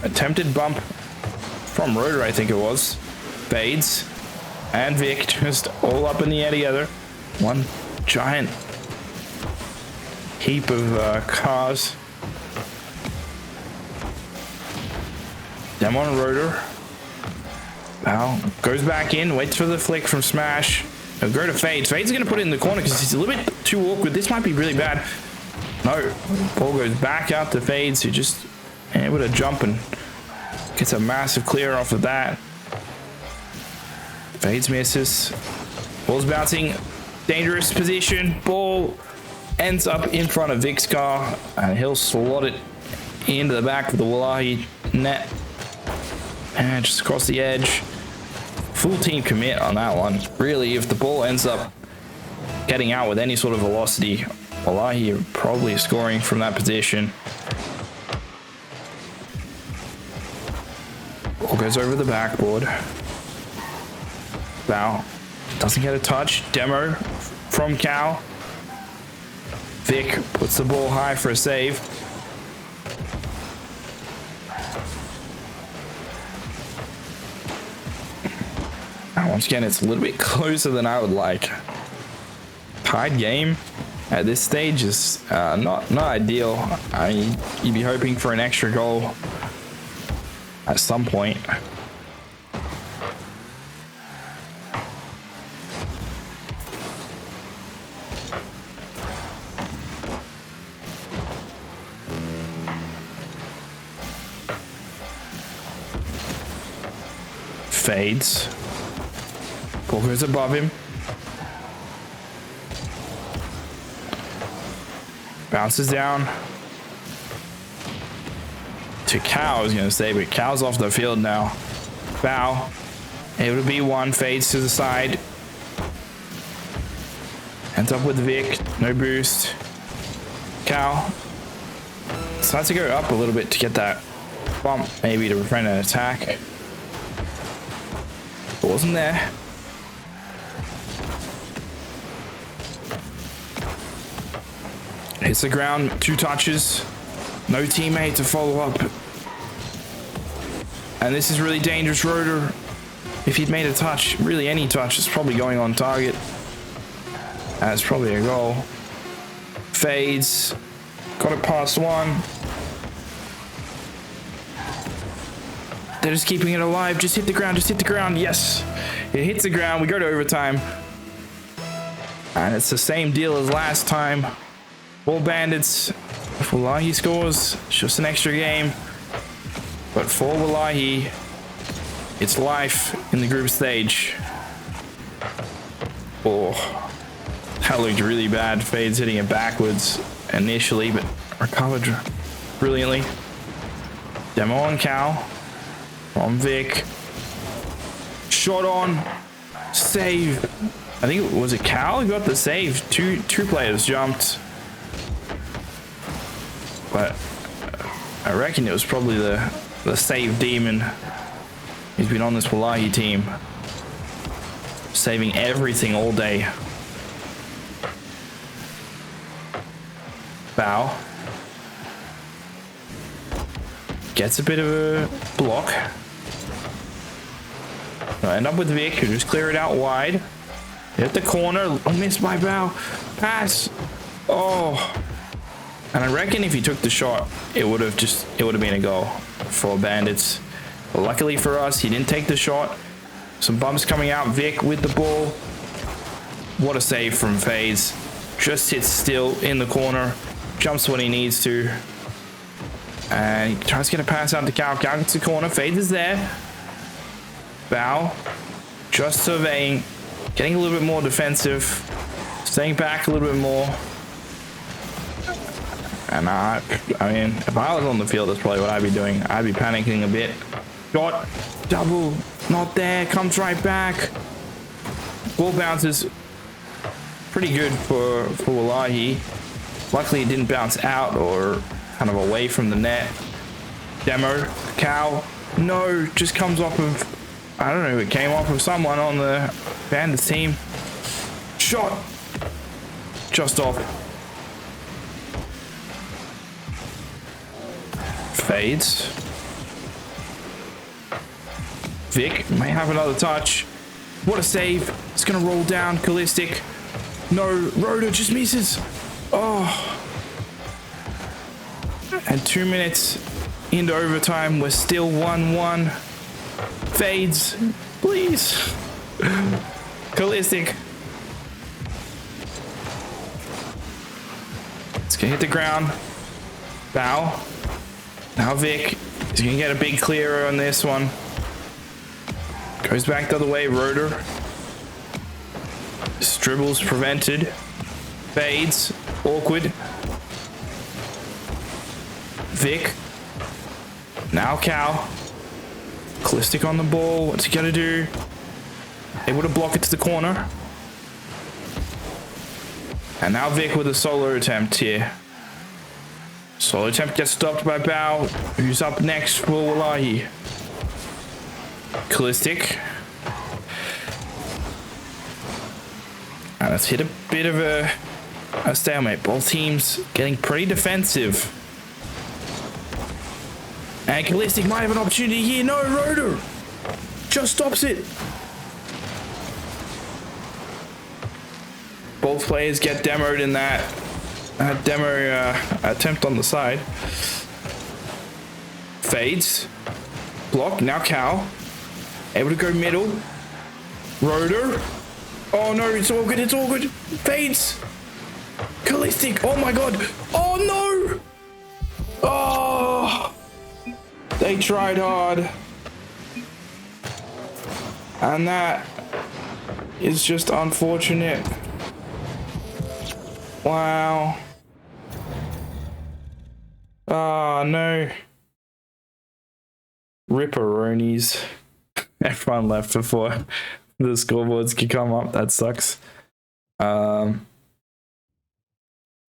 Attempted bump from Rotor, I think it was. Fades. And Vic just all up in the air together. One giant heap of cars. Demon Rotor. Now goes back in, waits for the flick from Smash. He'll go to Fades. Fades is going to put it in the corner because he's a little bit too awkward. This might be really bad. No. Ball goes back out to Fades, who just able to jump and gets a massive clear off of that. Fades misses. Ball's bouncing. Dangerous position. Ball ends up in front of Vic's car, and he'll slot it into the back of the Wallahi net. And just across the edge. Full team commit on that one. Really, if the ball ends up getting out with any sort of velocity, Wallahi are probably scoring from that position. Ball goes over the backboard. Bao doesn't get a touch. Demo from Cal. Vic puts the ball high for a save. Once again, it's a little bit closer than I would like. Tied game at this stage is not ideal. I mean, you'd be hoping for an extra goal at some point. Fades. Ball goes above him. Bounces down. To Cow, I was going to say, but Cow's off the field now. Bow. Able to be one. Fades to the side. Ends up with Vic. No boost. Cow. Decides to go up a little bit to get that bump, maybe to prevent an attack. It wasn't there. Hits the ground, 2 touches. No teammate to follow up. And this is really dangerous. Rotor, if he'd made a touch, really any touch, is probably going on target. That's probably a goal. Fades. Got it past 1. They're just keeping it alive. Just hit the ground. Just hit the ground. Yes. It hits the ground. We go to overtime. And it's the same deal as last time. Ball Bandits. If Wallahi scores, it's just an extra game. But for Wallahi, it's life in the group stage. Oh, that looked really bad. Fades hitting it backwards initially, but recovered brilliantly. Demo on Cal. From Vic. Shot on. Save. I think it was Cal who got the save. Two players jumped. But I reckon it was probably the save demon. He's been on this Wallahi team. Saving everything all day. Bow. Gets a bit of a block. I'll end up with Vic, who just clear it out wide. Hit the corner. Oh, missed by Bow. Pass. Oh. And I reckon if he took the shot, it would have been a goal for Bandits. But luckily for us, he didn't take the shot. Some bumps coming out. Vic with the ball. What a save from FaZe. Just sits still in the corner. Jumps when he needs to. And he tries to get a pass out to Cal. Cal gets the corner. FaZe is there. Bow. Just surveying. Getting a little bit more defensive. Staying back a little bit more. And I mean, if I was on the field, that's probably what I'd be doing. I'd be panicking a bit. Shot. Double. Not there. Comes right back. Ball bounces. Pretty good for Wallahi. Luckily, it didn't bounce out or kind of away from the net. Demo. Cow. No. Just comes off of... I don't know. It came off of someone on the Bandits team. Shot. Just off. Fades. Vic may have another touch. What a save. It's going to roll down. Callistic. No. Rotor just misses. Oh. And 2 minutes into overtime. We're still 1-1. Fades. Please. Callistic. It's going to hit the ground. Bow. Now Vic is going to get a big clearer on this one. Goes back the other way. Rotor. Dribbles prevented. Fades. Awkward. Vic. Now Cal. Callistic on the ball. What's he going to do? Able to block it to the corner. And now Vic with a solo attempt here. Solo attempt gets stopped by Bow, who's up next for Wallahi. Callistic. And let's hit a bit of a stalemate. Both teams getting pretty defensive. And Callistic might have an opportunity here. No, Rotor just stops it. Both players get demoed in that demo attempt on the side. Fades. Block. Now Cal. Able to go middle. Rotor. Oh no, it's all good. It's all good. Fades. Callistic. Oh my god. Oh no. Oh. They tried hard. And that is just unfortunate. Wow. Oh no. Ripperonis. Everyone left before the scoreboards could come up. That sucks.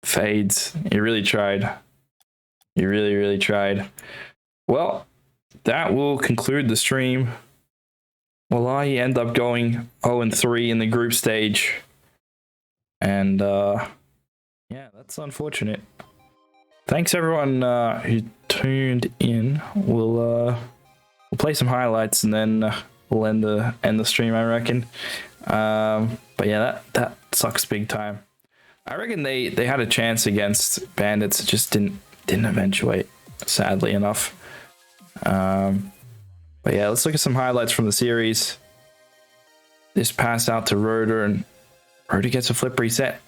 Fades. You really tried. You really, really tried. Well, that will conclude the stream. Wallahi end up going 0-3 in the group stage. And yeah, that's unfortunate. Thanks everyone who tuned in. We'll play some highlights and then we'll end the stream, I reckon. But yeah, that sucks big time. I reckon they had a chance against Bandits. It just didn't eventuate, sadly enough. But yeah, let's look at some highlights from the series. This pass out to Rotor, and Rotor gets a flip reset.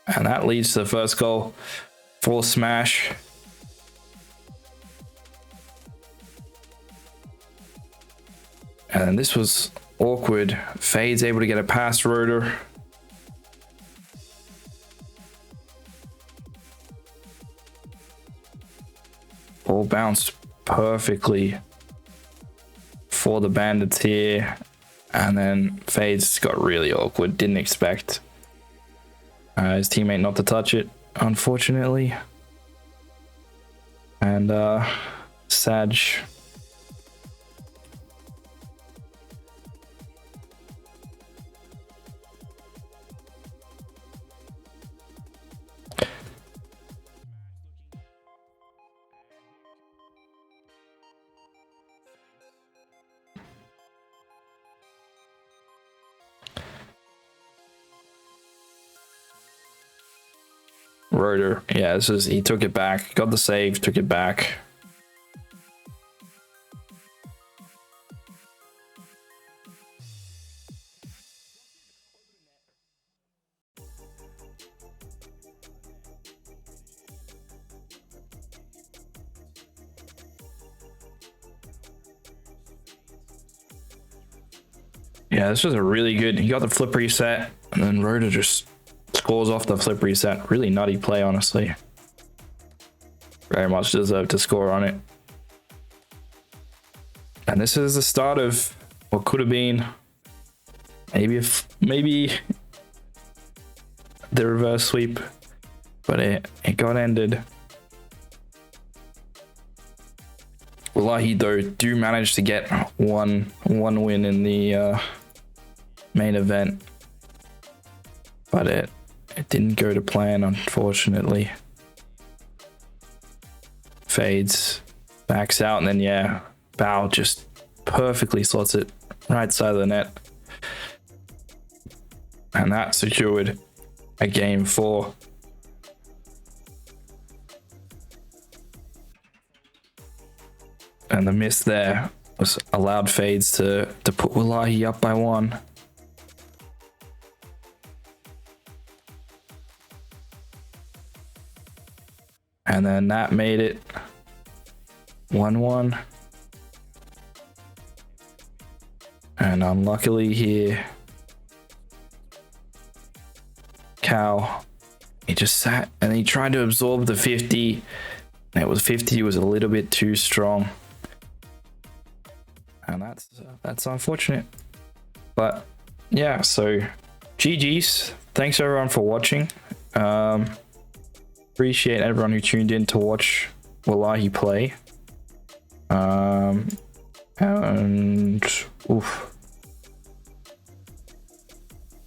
And that leads to the first goal for Smash. And this was awkward. Fade's able to get a past Rotor. Ball bounced perfectly for the Bandits here. And then Fade's got really awkward. Didn't expect his teammate not to touch it, unfortunately. And Sag. Rotor, yeah, this is, he took it back, got the save, took it back. Yeah, this was a really good, he got the flip reset, and then Rotor just scores off the flip reset. Really nutty play, honestly. Very much deserved to score on it. And this is the start of what could have been maybe the reverse sweep, but it got ended. Wallahi though do manage to get one win in the main event, but it didn't go to plan, unfortunately. Fades, backs out, and then yeah, Bao just perfectly slots it right side of the net. And that secured a game 4. And the miss there was allowed Fades to put Wallahi up by 1. And then that made it 1-1. And unluckily here, Cal, he just sat and he tried to absorb the 50. And it was 50 was a little bit too strong. And that's unfortunate. But yeah, so GG's. Thanks everyone for watching. Appreciate everyone who tuned in to watch Wallahi play. And oof.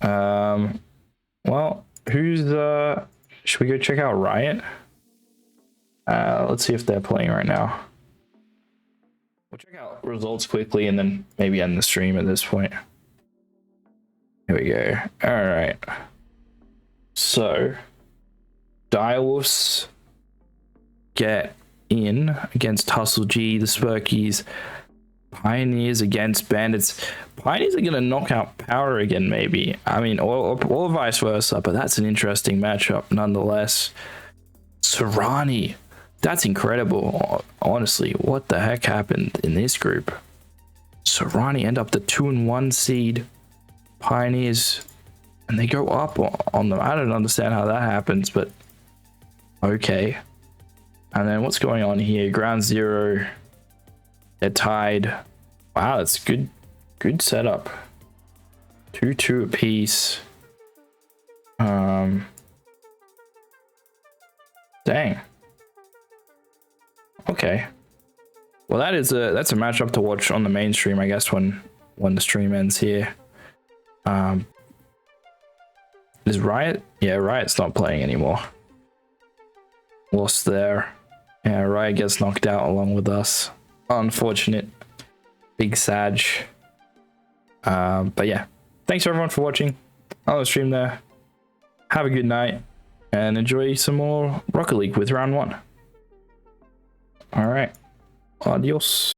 Well, who's should we go check out Riot? Let's see if they're playing right now. We'll check out results quickly and then maybe end the stream at this point. Here we go. All right. So Direwolves get in against Hustle G, the Spurkies. Pioneers against Bandits. Pioneers are going to knock out Power again, maybe. I mean, or vice versa, but that's an interesting matchup nonetheless. Serrani. That's incredible. Honestly, what the heck happened in this group? So Ronnie end up the 2-1 seed. Pioneers, and they go up on them. I don't understand how that happens, but okay. And then what's going on here? Ground zero. They're tied. Wow, that's good. Good setup. 2-2 apiece. Dang. Okay. Well, that's a matchup to watch on the main stream, I guess, when the stream ends here. Is Riot? Yeah, Riot's not playing anymore. Lost there. Yeah, Riot gets knocked out along with us. Unfortunate. Big Sag. But yeah, thanks everyone for watching. I'll stream there. Have a good night and enjoy some more Rocket League with round 1. All right. Adios.